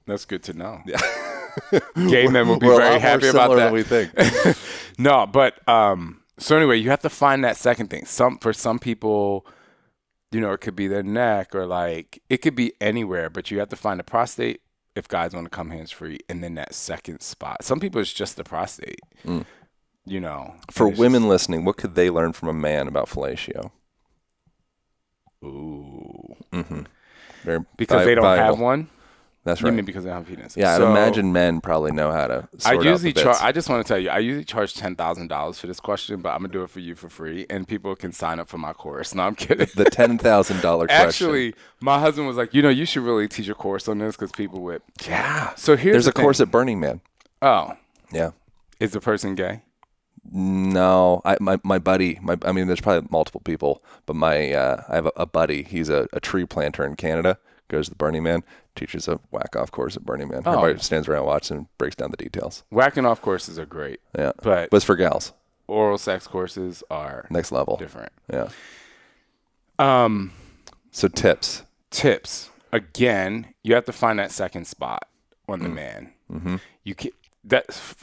that's good to know. Yeah, gay men will be very happy about that. Than we think. No, but so anyway, you have to find that second thing. For some people, you know, it could be their neck, or like it could be anywhere, but you have to find the prostate if guys want to come hands free, and then that second spot. Some people it's just the prostate. You know, for women listening, what could they learn from a man about fellatio? Ooh. Because they don't have one? That's right. You mean because they don't have penis? Yeah, I'd imagine men probably know how to sort out the bits. I just want to tell you, I usually charge $10,000 for this question, but I'm going to do it for you for free, and people can sign up for my course. No, I'm kidding. The $10,000 question. Actually, my husband was like, you know, you should really teach a course on this because people would. Yeah. So there's a course at Burning Man. Oh. Yeah. Is the person gay? No, my buddy. I mean, there's probably multiple people, but I have a buddy. He's a tree planter in Canada. Goes to the Burning Man, teaches a whack-off course at Burning Man. Everybody stands around, watches, and breaks down the details. Whacking off courses are great. Yeah, but it's for gals. Oral sex courses are next level. Different. Yeah. So tips. Again, you have to find that second spot on the man. Mm-hmm. You can.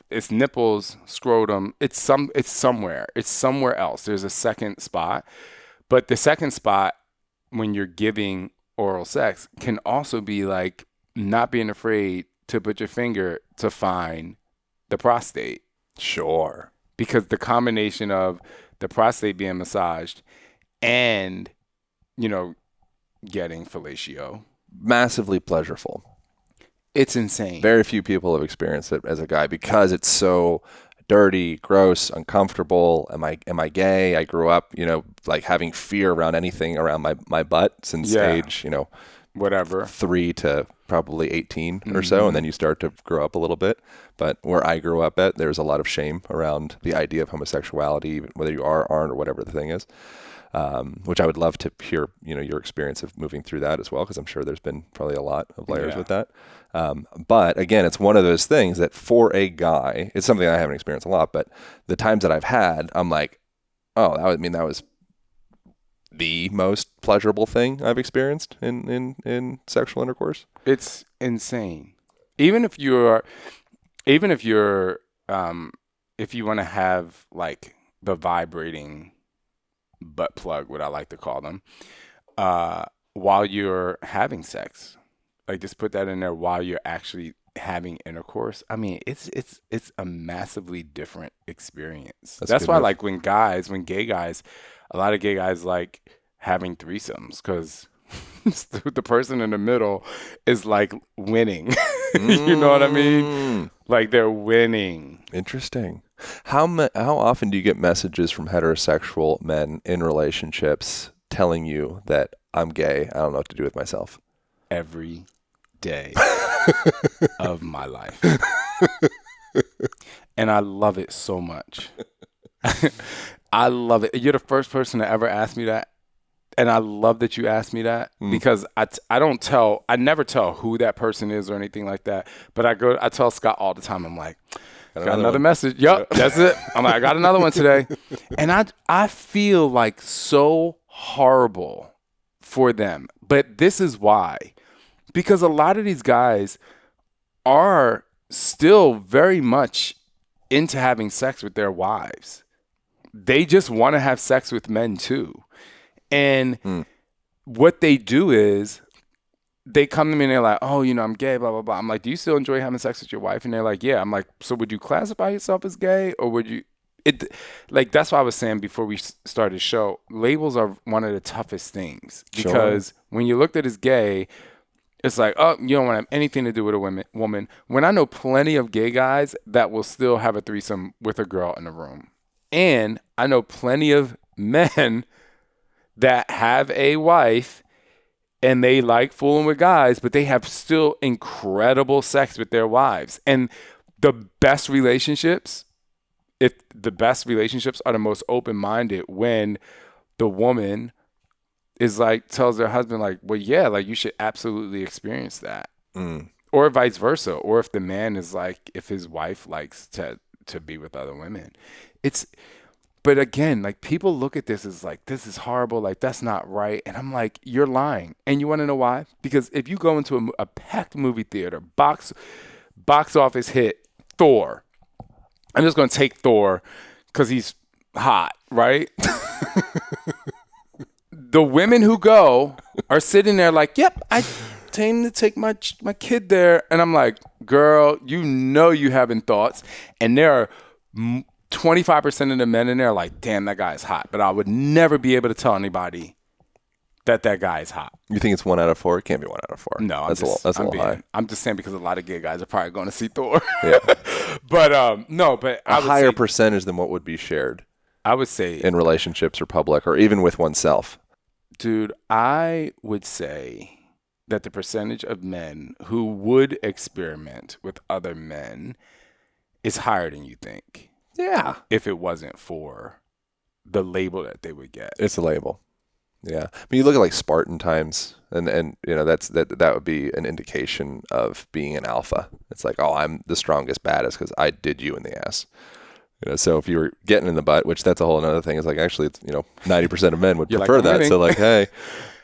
It's nipples, scrotum. It's somewhere. It's somewhere else. There's a second spot, but the second spot when you're giving oral sex can also be like not being afraid to put your finger to find the prostate. Sure. Because the combination of the prostate being massaged and, you know, getting fellatio. Massively pleasurable. It's insane. Very few people have experienced it as a guy because it's so dirty, gross, uncomfortable. Am I gay? I grew up, you know, like having fear around anything around my butt since age, you know, whatever, 3 to probably 18 or so, and then you start to grow up a little bit. But where I grew up at, there's a lot of shame around the idea of homosexuality, whether you are, aren't, or whatever the thing is. Which I would love to hear, you know, your experience of moving through that as well, because I'm sure there's been probably a lot of layers with that. But again, it's one of those things that for a guy, it's something I haven't experienced a lot, but the times that I've had, I'm like, oh, that was the most pleasurable thing I've experienced in sexual intercourse. It's insane. Even if you want to have like the vibrating butt plug, what I like to call them, while you're having sex, like just put that in there while you're actually having intercourse. I mean, it's a massively different experience. That's why, like when gay guys, a lot of gay guys like having threesomes because the person in the middle is like winning. You know what I mean? Like they're winning. Interesting. How often do you get messages from heterosexual men in relationships telling you that I'm gay, I don't know what to do with myself? Every day of my life. And I love it so much. I love it. You're the first person to ever ask me that. And I love that you asked me that because I never tell who that person is or anything like that. But I tell Scott all the time, I'm like, got another message. Yep, that's it. I'm like, I got another one today. And I feel like so horrible for them. But this is why. Because a lot of these guys are still very much into having sex with their wives. They just want to have sex with men too. And what they do is they come to me and they're like, oh, you know, I'm gay, blah, blah, blah. I'm like, do you still enjoy having sex with your wife? And they're like, yeah. I'm like, so would you classify yourself as gay or would you? Like, that's what I was saying before we started the show. Labels are one of the toughest things because when you looked at as gay, it's like, oh, you don't want to have anything to do with a woman. When I know plenty of gay guys that will still have a threesome with a girl in the room. And I know plenty of men that have a wife and they like fooling with guys, but they have still incredible sex with their wives. And the best relationships, if the best relationships are the most open-minded, when the woman is like, tells their husband like, well, yeah, like you should absolutely experience that. Or vice versa. Or if the man is like, if his wife likes to be with other women, but again, like people look at this as like, this is horrible. Like that's not right. And I'm like, you're lying. And you want to know why? Because if you go into a packed movie theater, box office hit Thor, I'm just going to take Thor because he's hot, right? The women who go are sitting there like, yep, I tend to take my kid there. And I'm like, girl, you know you having thoughts. And there are 25% of the men in there are like, damn, that guy is hot. But I would never be able to tell anybody that guy is hot. You think it's 1 out of 4? It can't be 1 out of 4. No, that's a little high. I'm just saying because a lot of gay guys are probably going to see Thor. Yeah. But no, but a higher percentage than what would be shared. I would say in relationships or public or even with oneself. Dude, I would say that the percentage of men who would experiment with other men is higher than you think. Yeah. If it wasn't for the label that they would get. It's a label. Yeah. I mean, you look at like Spartan times and you know, that would be an indication of being an alpha. It's like, oh, I'm the strongest, baddest because I did you in the ass. You know, so if you were getting in the butt, which that's a whole other thing, is like actually, it's, you know, 90% of men would prefer like, that. So like, hey,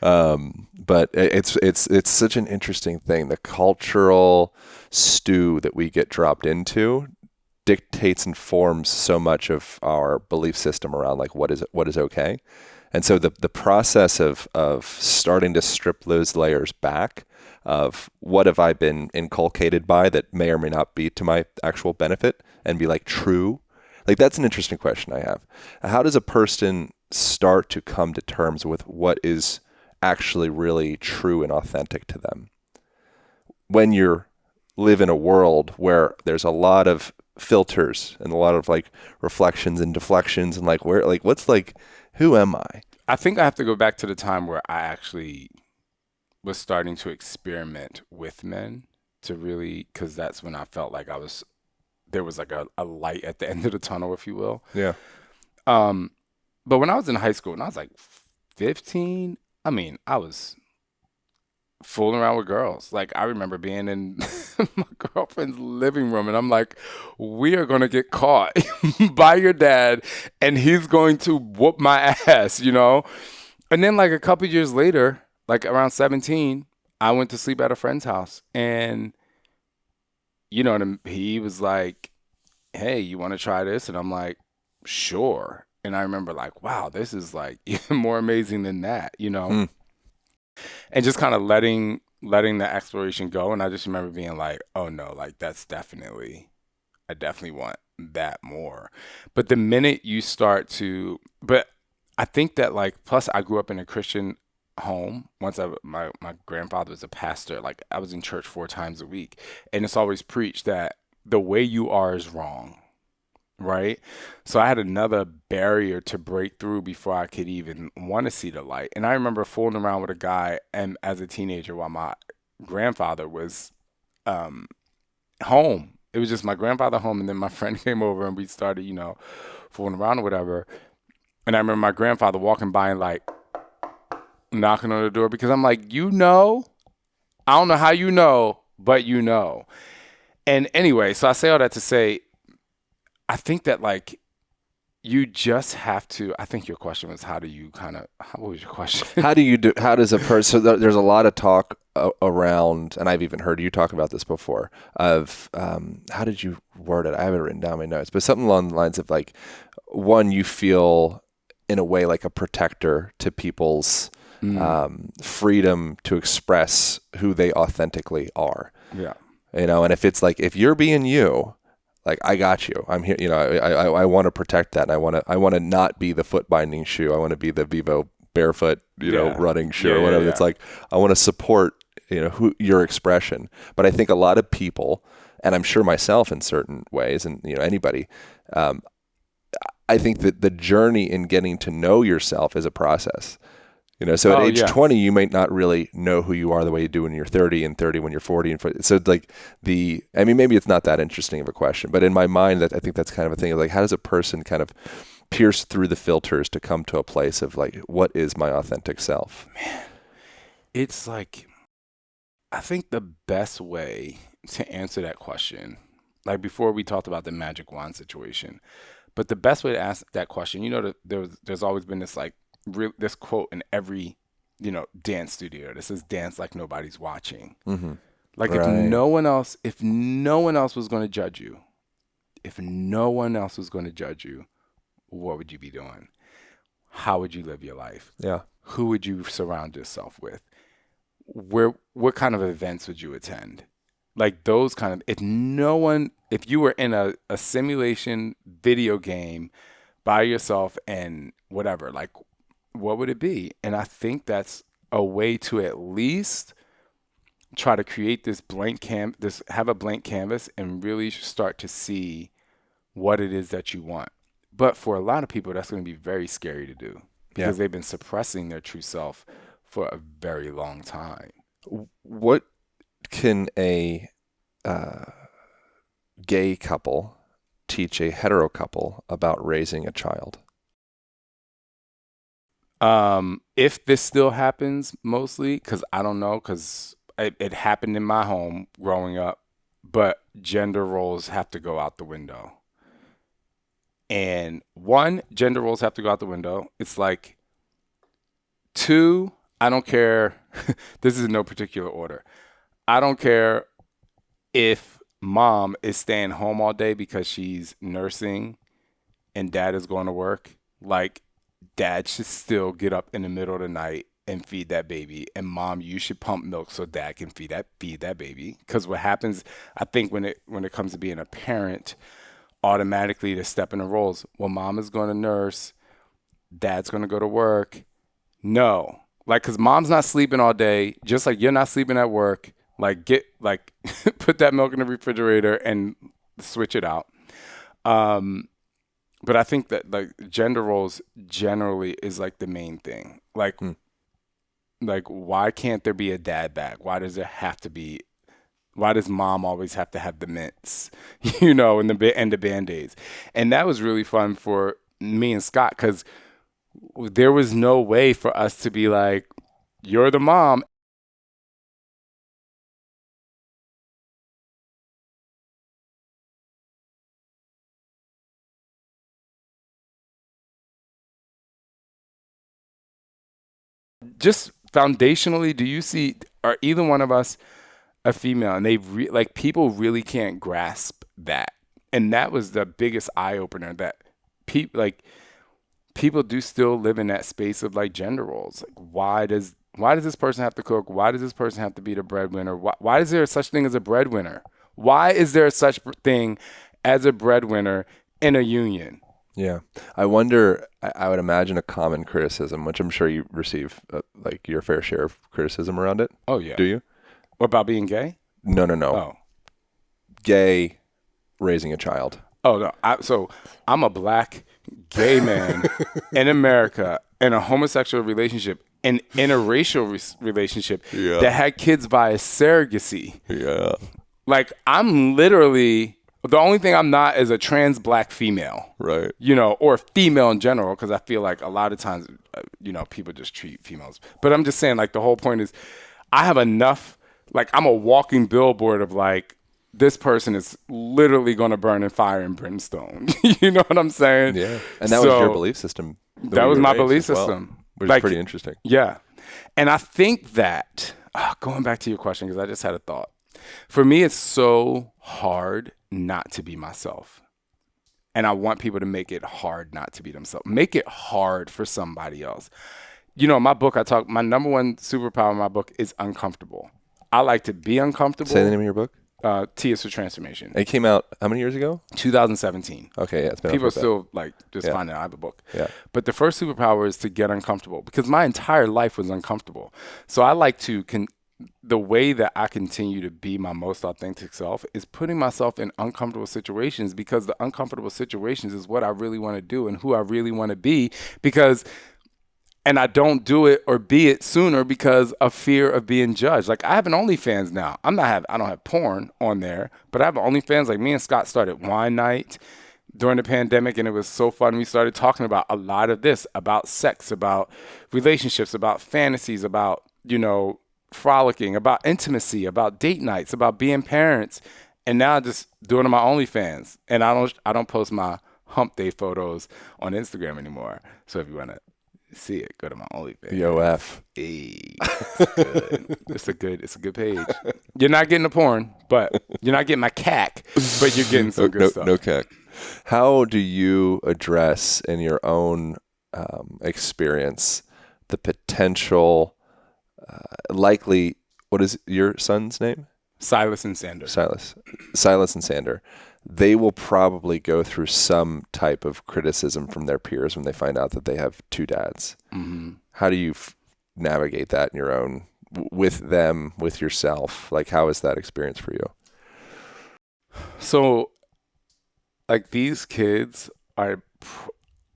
but it's such an interesting thing. The cultural stew that we get dropped into dictates and forms so much of our belief system around like what is okay. And so the process of starting to strip those layers back of what have I been inculcated by that may or may not be to my actual benefit and be like true. Like that's an interesting question I have. How does a person start to come to terms with what is actually really true and authentic to them? When you live in a world where there's a lot of filters and a lot of like reflections and deflections and like where like what's like who am I? I think I have to go back to the time where I actually was starting to experiment with men to really, because that's when I felt like there was like a light at the end of the tunnel, if you will. Yeah. But when I was in high school and I was like 15, I mean, I was fooling around with girls. Like I remember being in my girlfriend's living room and I'm like, we are going to get caught by your dad and he's going to whoop my ass, you know? And then like a couple years later, like around 17, I went to sleep at a friend's house and you know, he was like, hey, you want to try this? And I'm like, sure. And I remember like, wow, this is like even more amazing than that, you know? And just kind of letting the exploration go. And I just remember being like, oh no, like I definitely want that more. But the minute you start to, but I think that like, plus I grew up in a Christian home. Once my grandfather was a pastor, like I was in church 4 times a week. And it's always preached that the way you are is wrong. Right. So I had another barrier to break through before I could even want to see the light. And I remember fooling around with a guy and as a teenager while my grandfather was home. It was just my grandfather home. And then my friend came over and we started, you know, fooling around or whatever. And I remember my grandfather walking by and like knocking on the door because I'm like, you know, I don't know how you know, but you know. And anyway, so I say all that to say, I think that like you just have to, I think your question was what was your question? How does a person, so there's a lot of talk around, and I've even heard you talk about this before, of how did you word it? I have it written down in my notes, but something along the lines of like, one, you feel in a way like a protector to people's freedom to express who they authentically are. Yeah. You know, and if it's like, if you're being you, like, I got you. I'm here. You know, I want to protect that. And I want to not be the foot binding shoe. I want to be the Vivo barefoot, you know, running shoe or whatever. It's like, I want to support, you know, your expression. But I think a lot of people, and I'm sure myself in certain ways, and, you know, anybody, I think that the journey in getting to know yourself is a process. So at Oh age yeah. 20, you might not really know who you are the way you do when you're 30, and 30 when you're 40. And 40. So like I mean, maybe it's not that interesting of a question, but in my mind, that I think that's kind of a thing of like, how does a person kind of pierce through the filters to come to a place of like, what is my authentic self? It's like, I think the best way to answer that question, like before we talked about the magic wand situation, but the best way to ask that question, there's always been this like this quote in every, dance studio. This is dance like nobody's watching. Mm-hmm. Like Right. if no one else was going to judge you, if no one else was going to judge you, what would you be doing? How would you live your life? Yeah. Who would you surround yourself with? What kind of events would you attend? Like those kind of, if you were in a simulation video game by yourself and whatever, like what would it be? And I think that's a way to at least try to create have a blank canvas and really start to see what it is that you want. But for a lot of people, that's going to be very scary to do Yeah. because they've been suppressing their true self for a very long time. What can a gay couple teach a hetero couple about raising a child? If this still happens, mostly, because I don't know, because it happened in my home growing up, but gender roles have to go out the window. And one, gender roles have to go out the window. It's like, two, I don't care. This is in no particular order. I don't care if mom is staying home all day because she's nursing and dad is going to work. Like, dad should still get up in the middle of the night and feed that baby. And mom, you should pump milk so dad can feed that baby. Because what happens, I think when it comes to being a parent, automatically to step in the roles. Well, mom is going to nurse, dad's going to go to work. No, like, because mom's not sleeping all day, just like you're not sleeping at work. Like, put that milk in the refrigerator and switch it out. But I think that like gender roles generally is like the main thing. Mm. Like why can't there be a dad bag? Why does mom always have to have the mints, and the Band-Aids? And that was really fun for me and Scott because there was no way for us to be like, you're the mom. Just foundationally, are either one of us a female? And like people really can't grasp that. And that was the biggest eye opener that people do still live in that space of like gender roles. Like why does this person have to cook? Why does this person have to be the breadwinner? Why is there such thing as a breadwinner? Why is there such thing as a breadwinner in a union? Yeah. I wonder, I would imagine a common criticism, which I'm sure you receive like your fair share of criticism around it. Oh yeah. Do you? What about being gay? No, no, no. Oh. Gay raising a child. Oh no. So I'm a black gay man in America in a homosexual relationship and in a racial relationship Yeah. that had kids via surrogacy. Yeah. Like I'm literally the only thing I'm not is a trans black female. Right. Or female in general, because I feel like a lot of times, people just treat females. But I'm just saying, like, the whole point is I have enough, like, I'm a walking billboard of, like, this person is literally going to burn in fire and brimstone. You know what I'm saying? Yeah. And that was your belief system. That was my belief system. Which is pretty interesting. Yeah. And I think that, going back to your question, because I just had a thought. For me, it's so hard not to be myself. And I want people to make it hard not to be themselves. Make it hard for somebody else. My book, my number one superpower in my book is uncomfortable. I like to be uncomfortable. Say the name of your book. T is for transformation. It came out how many years ago? 2017. Okay, yeah, it's been People out for a still like just finding out I have a book. Yeah. But the first superpower is to get uncomfortable because my entire life was uncomfortable. So I like to the way that I continue to be my most authentic self is putting myself in uncomfortable situations because the uncomfortable situations is what I really want to do and who I really want to be because And I don't do it or be it sooner because of fear of being judged. Like I have an OnlyFans now. I don't have porn on there, but I have an OnlyFans. Like me and Scott started wine night during the pandemic, and it was so fun. We started talking about a lot of this, about sex, about relationships, about fantasies, about, frolicking, about intimacy, about date nights, about being parents. And now I'm just doing it on my OnlyFans. And I don't post my hump day photos on Instagram anymore. So if you want to see it, go to my OnlyFans. BOF. Hey, it's good. It's a good page. You're not getting the porn, but you're not getting my cack, but you're getting some good stuff. No cack. How do you address in your own experience the potential likely, what is your son's name? Silas and Sander. Silas and Sander. They will probably go through some type of criticism from their peers when they find out that they have two dads. Mm-hmm. How do you navigate that in your own, with them, with yourself? Like, how is that experience for you? So, like, these kids are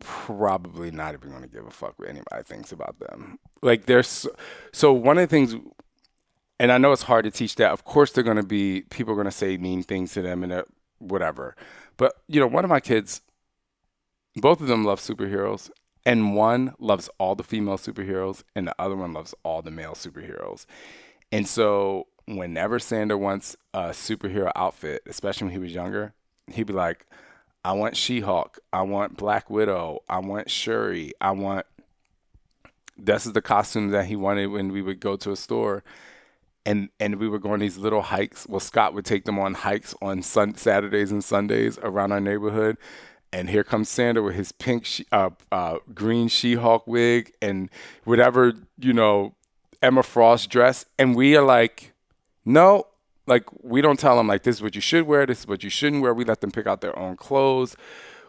probably not even going to give a fuck what anybody thinks about them. Like, so one of the things, and I know it's hard to teach that. Of course, people are going to say mean things to them and whatever. But, one of my kids, both of them love superheroes, and one loves all the female superheroes, and the other one loves all the male superheroes. And so whenever Sander wants a superhero outfit, especially when he was younger, he'd be like, I want She-Hulk, I want Black Widow, I want Shuri, this is the costume that he wanted when we would go to a store. And we were going these little hikes. Well, Scott would take them on hikes on Saturdays and Sundays around our neighborhood. And here comes Sander with his pink, green She-Hulk wig and whatever, Emma Frost dress. And we are like, no, like we don't tell them like this is what you should wear, this is what you shouldn't wear. We let them pick out their own clothes.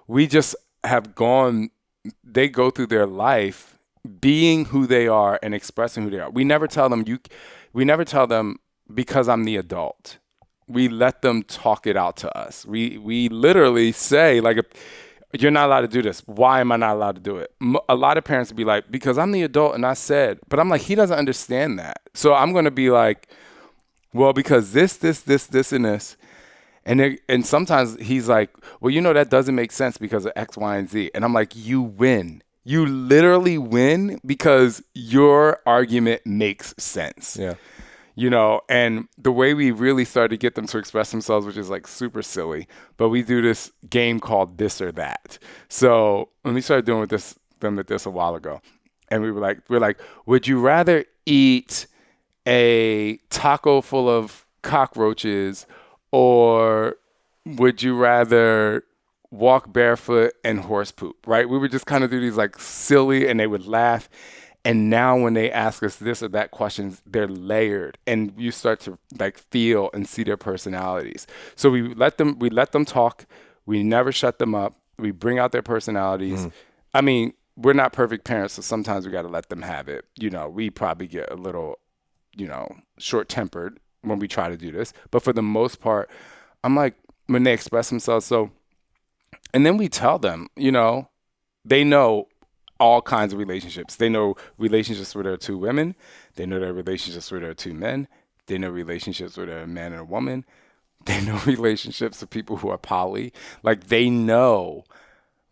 We just they go through their life being who they are and expressing who they are. We never tell them because I'm the adult. We let them talk it out to us. We literally say, like, you're not allowed to do this. Why am I not allowed to do it? A lot of parents would be like, because I'm the adult and I said, but I'm like, he doesn't understand that. So I'm going to be like, well, because this, and this. And sometimes he's like, well, that doesn't make sense because of X, Y, and Z. And I'm like, you win. You literally win because your argument makes sense. Yeah. And the way we really started to get them to express themselves, which is like super silly, but we do this game called This or That. So when we started doing them with this a while ago, and we're like, would you rather eat a taco full of cockroaches, or would you rather walk barefoot and horse poop, right? We would just kind of do these like silly, and they would laugh. And now when they ask us this or that questions, they're layered, and you start to like feel and see their personalities. So we let them talk. We never shut them up. We bring out their personalities. I mean, we're not perfect parents, so sometimes we got to let them have it. We probably get a little, short-tempered when we try to do this. But for the most part, I'm like, when they express themselves, and then we tell them, they know all kinds of relationships. They know relationships where there are two women. They know there are relationships where there are two men. They know relationships where there are a man and a woman. They know relationships with people who are poly. Like, they know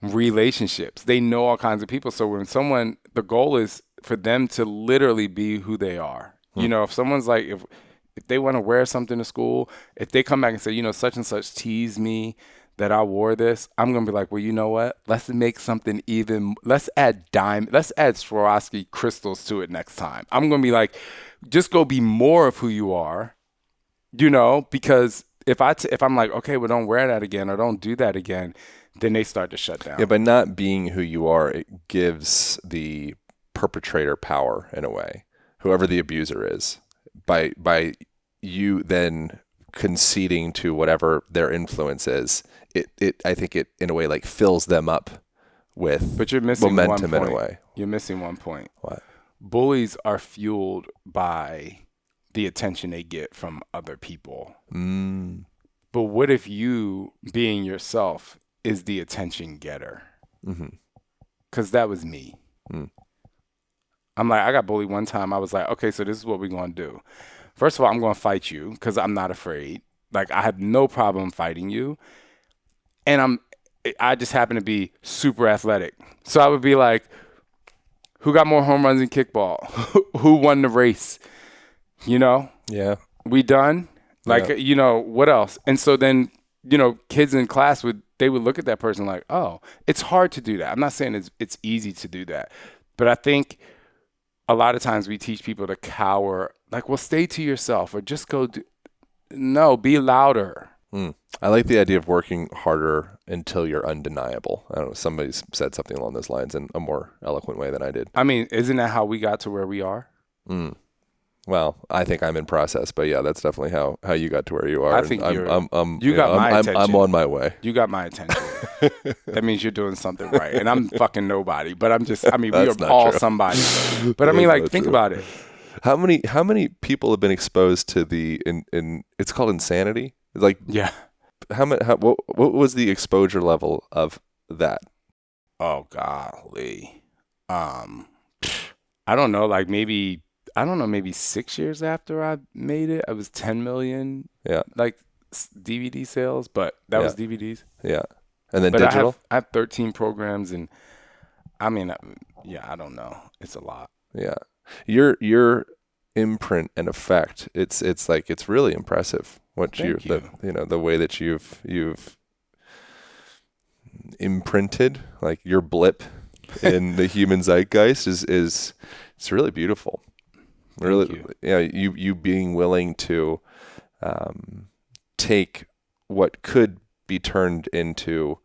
relationships. They know all kinds of people. So when the goal is for them to literally be who they are. If someone's like, if they want to wear something to school, if they come back and say, such and such teased me that I wore this, I'm going to be like, well, you know what? Let's make something let's add Swarovski crystals to it next time. I'm going to be like, just go be more of who you are, because if I'm like, okay, well, don't wear that again or don't do that again, then they start to shut down. Yeah, by not being who you are, it gives the perpetrator power in a way, whoever the abuser is, by you then conceding to whatever their influence is. I think it in a way like fills them up with but you're missing momentum one point. In a way. You're missing one point. What? Bullies are fueled by the attention they get from other people. But what if you, being yourself, is the attention getter? Because that was me. I'm like, I got bullied one time. I was like, okay, so this is what we're going to do. First of all, I'm going to fight you because I'm not afraid. Like, I have no problem fighting you. And I just happen to be super athletic. So I would be like, who got more home runs in kickball? Who won the race? You know, Yeah. we done? Like, Yeah. you know, what else? And so then, you know, kids in class would look at that person like, oh, it's hard to do that. I'm not saying it's easy to do that. But I think a lot of times we teach people to cower, like, well, stay to yourself or just go do. No, be louder. I like the idea of working harder until you're undeniable. I don't know. Somebody said something along those lines in a more eloquent way than I did. I mean, isn't that how we got to where we are? Well, I think I'm in process, but yeah, that's definitely how you got to where you are. I think you got my attention. I'm on my way. You got my attention. That means you're doing something right. And I'm fucking nobody, but I mean, we are all true. somebody. But I mean, like, think about it. How many people have been exposed to the in it's called insanity? Like, yeah. What was the exposure level of that? Oh golly. I don't know, like maybe 6 years after I made it, I was 10 million Yeah. like DVD sales, but that was DVDs. Yeah. And then But digital? I have 13 programs, and I mean, I don't know. It's a lot. Yeah. Your imprint and effect, it's really impressive what Thank you. the way that you've imprinted, like your blip in the human zeitgeist is it's really beautiful. Really, you being willing to take what could be turned into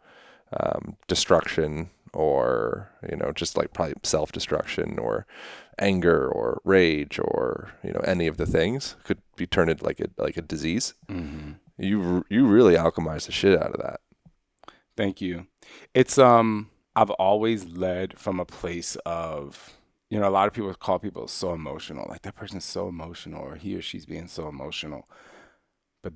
destruction, or just like probably self-destruction or anger or rage, or any of the things could be turned into like a disease. Mm-hmm. You really alchemized the shit out of that. Thank you. It's I've always led from a place of, a lot of people call people so emotional, like that person's so emotional, or he or she's being so emotional. But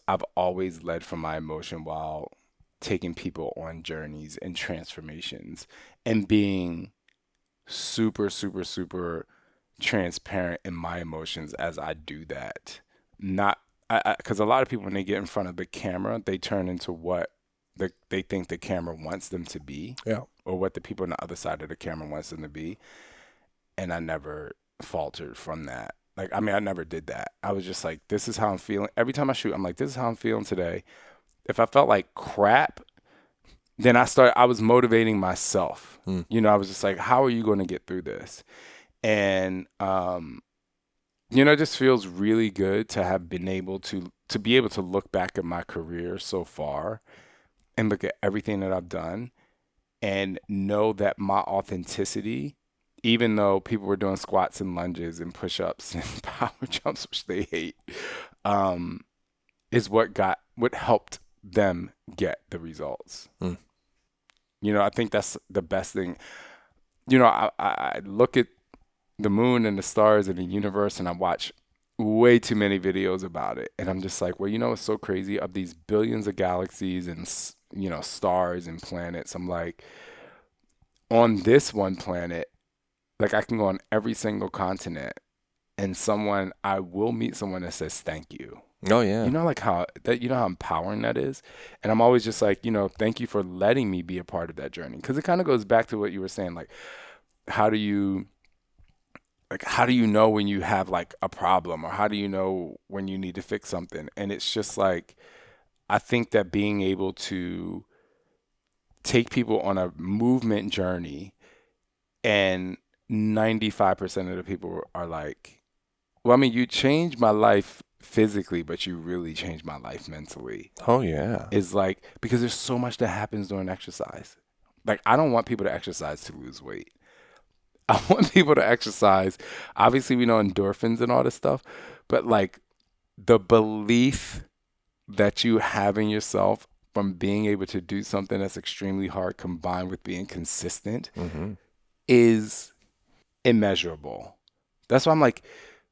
I've always led from my emotion while taking people on journeys and transformations and being super, super, super transparent in my emotions as I do that. Not, because a lot of people, when they get in front of the camera, they turn into what they think the camera wants them to be, or what the people on the other side of the camera wants them to be. And I never faltered from that. Like, I mean, I never did that. I was just like, this is how I'm feeling. Every time I shoot, I'm like, this is how I'm feeling today. If I felt like crap, then I was motivating myself. I was just like, how are you going to get through this? And, it just feels really good to have been able to be able to look back at my career so far and look at everything that I've done and know that my authenticity, even though people were doing squats and lunges and push-ups and power jumps, which they hate, is what helped them get the results. I think that's the best thing. I look at the moon and the stars and the universe, and I watch way too many videos about it. And I'm just like, well, what's so crazy? Of these billions of galaxies and, stars and planets, I'm like, on this one planet, like I can go on every single continent, and I will meet someone that says thank you. Oh yeah. Like how empowering that is. And I'm always just like, thank you for letting me be a part of that journey. Because it kind of goes back to what you were saying, like how do you know when you have like a problem, or how do you know when you need to fix something? And it's just like, I think that being able to take people on a movement journey, and 95% of the people are like, well, I mean, you changed my life physically, but you really changed my life mentally. Oh yeah. Is like, because there's so much that happens during exercise. Like, I don't want people to exercise to lose weight. I want people to exercise. Obviously, we know endorphins and all this stuff, but like the belief that you have in yourself from being able to do something that's extremely hard combined with being consistent is immeasurable. That's why I'm like,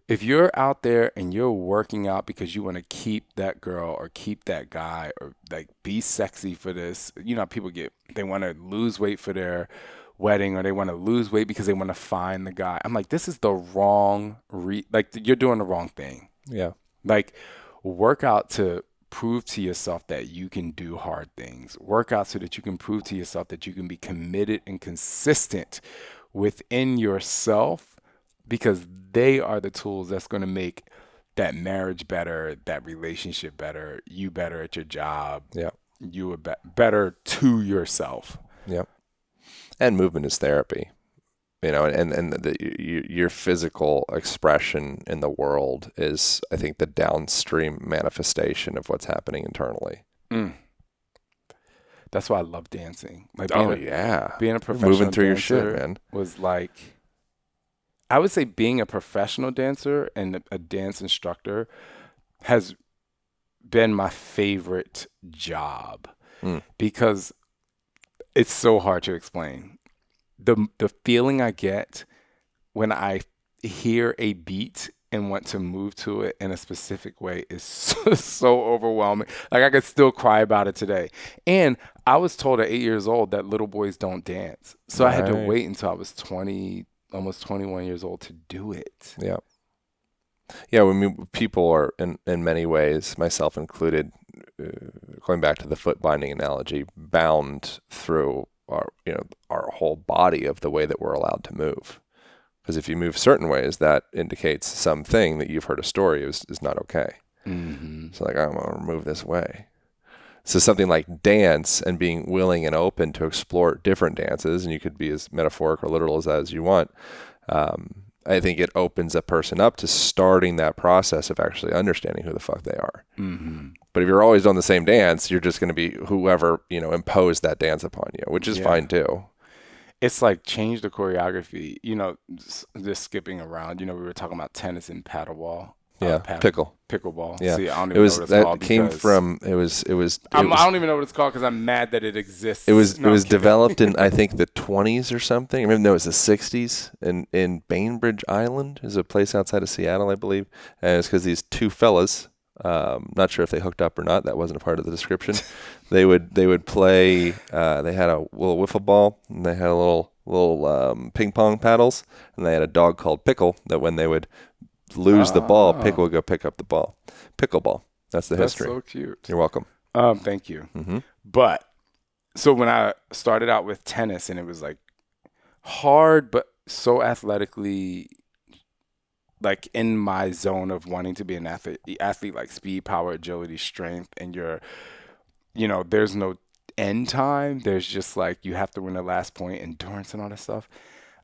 if you're out there and you're working out because you want to keep that girl or keep that guy, or like be sexy for this, people they want to lose weight for their wedding or they want to lose weight because they want to find the guy. I'm like, this is the wrong like you're doing the wrong thing. Yeah. Like work out to prove to yourself that you can do hard things. Work out so that you can prove to yourself that you can be committed and consistent within yourself, because they are the tools that's going to make that marriage better, that relationship better, you better at your job. Yeah. You are better to yourself. Yeah. And movement is therapy. Your physical expression in the world is, I think, the downstream manifestation of what's happening internally. That's why I love dancing. Like being a professional moving through your dancer shit, man. Was like, I would say being a professional dancer and a dance instructor has been my favorite job because it's so hard to explain. The feeling I get when I hear a beat and want to move to it in a specific way is so overwhelming. Like I could still cry about it today. And I was told at 8 years old that little boys don't dance. So I had to wait until I was 20, almost 21 years old to do it. Yeah. Yeah, when people are, in many ways, myself included, going back to the foot binding analogy, bound through our whole body of the way that we're allowed to move. Because if you move certain ways, that indicates something that you've heard a story is not okay. Mm-hmm. So like, I'm going to move this way. So something like dance and being willing and open to explore different dances, and you could be as metaphoric or literal as you want, I think it opens a person up to starting that process of actually understanding who the fuck they are. Mm-hmm. But if you're always doing the same dance, you're just going to be whoever, imposed that dance upon you, which is fine too. It's like change the choreography, just skipping around. We were talking about tennis and paddleball. Yeah, pickleball. Yeah, See, I don't even know what it's called. I don't even know what it's called because I'm mad that it exists. It was developed in, I think, the 20s or something. I mean, no, it was the 60s in Bainbridge Island, is a place outside of Seattle, I believe. And it's because these two fellas, not sure if they hooked up or not. That wasn't a part of the description. They would play. They had a little wiffle ball, and they had a little ping pong paddles, and they had a dog called Pickle that when they would lose the ball, Pickle would go pick up the ball. Pickleball. That's the history. That's so cute. You're welcome. Thank you. Mm-hmm. But so when I started out with tennis, and it was like hard, but so athletically, like in my zone of wanting to be an athlete like speed, power, agility, strength, and there's no end time. There's just like, you have to win the last point, endurance and all that stuff.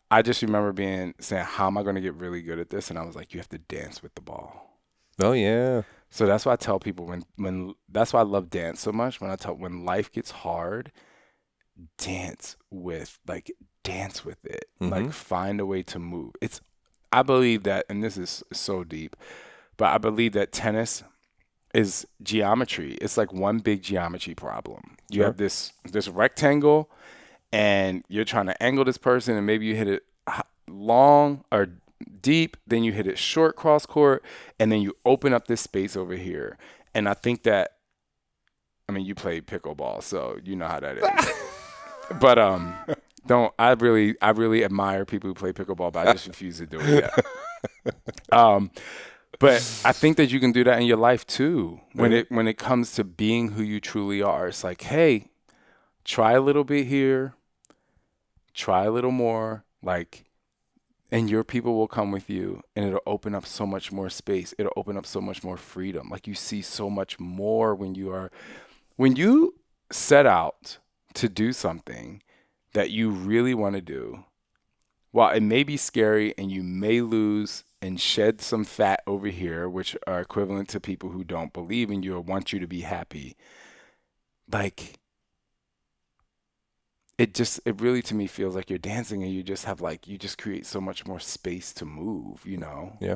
I just remember saying, how am I going to get really good at this? And I was like, you have to dance with the ball. Oh, yeah. So that's why I tell people when that's why I love dance so much. When life gets hard, dance with it. Mm-hmm. Like find a way to move. I believe that, and this is so deep, but I believe that tennis is geometry. It's like one big geometry problem. You have this rectangle, and you're trying to angle this person, and maybe you hit it long or deep, then you hit it short cross court, and then you open up this space over here. And I think that, you play pickleball, so you know how that is. But I really admire people who play pickleball, but I just refuse to do it yet. But I think that you can do that in your life too. When it comes to being who you truly are, it's like, hey, try a little bit here, try a little more, and your people will come with you, and it'll open up so much more space. It'll open up so much more freedom. Like, you see so much more when you set out to do something that you really want to do. While it may be scary and you may lose and shed some fat over here, which are equivalent to people who don't believe in you or want you to be happy, it really to me feels like you're dancing, and you just have you just create so much more space to move, Yeah.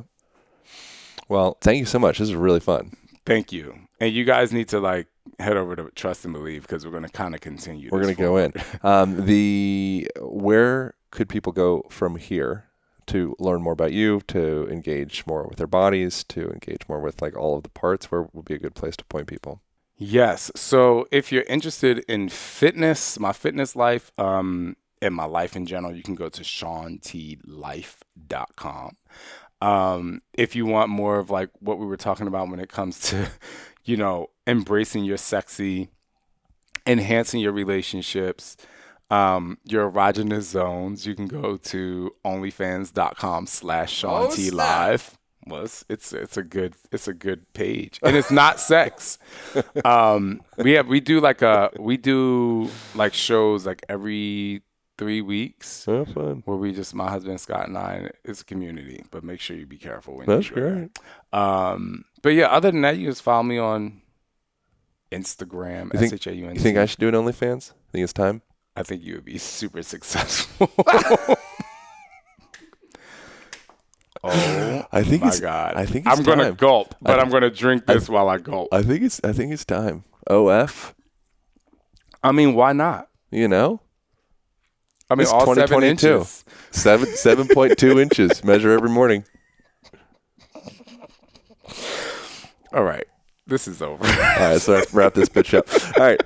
Well, thank you so much. This is really fun. Thank you. And you guys need to head over to Trust and Believe, because we're going to kind of continue. We're going to go in. Where could people go from here to learn more about you, to engage more with their bodies, to engage more with all of the parts? Where would be a good place to point people? Yes. So if you're interested in fitness, my fitness life, in my life in general, you can go to ShaunTLife.com. If you want more of like what we were talking about when it comes to, embracing your sexy, enhancing your relationships, your erogenous zones, you can go to onlyfans.com/ShaunTLive. Well, it's a good page, and it's not sex. We do like shows like every 3 weeks. Oh, fun. Where my husband Scott and I, it's a community, but make sure you be careful when That's you go great. there. But yeah, other than that, you just follow me on Instagram. SHAUN. You think I should do an OnlyFans? Think it's time? I think you would be super successful. Oh, I think my God. I think it's I'm going to time. gulp, but I'm going to drink this while I gulp. I think it's time. OF. I mean, why not? You know? I mean, it's all 7 2022. inches. 7.2 inches. Measure every morning. All right. This is over. All right, so wrap this bitch up. All right.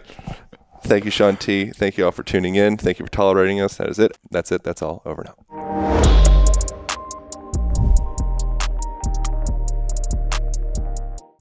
Thank you, Shaun T. Thank you all for tuning in. Thank you for tolerating us. That is it. That's it. That's all. Over now.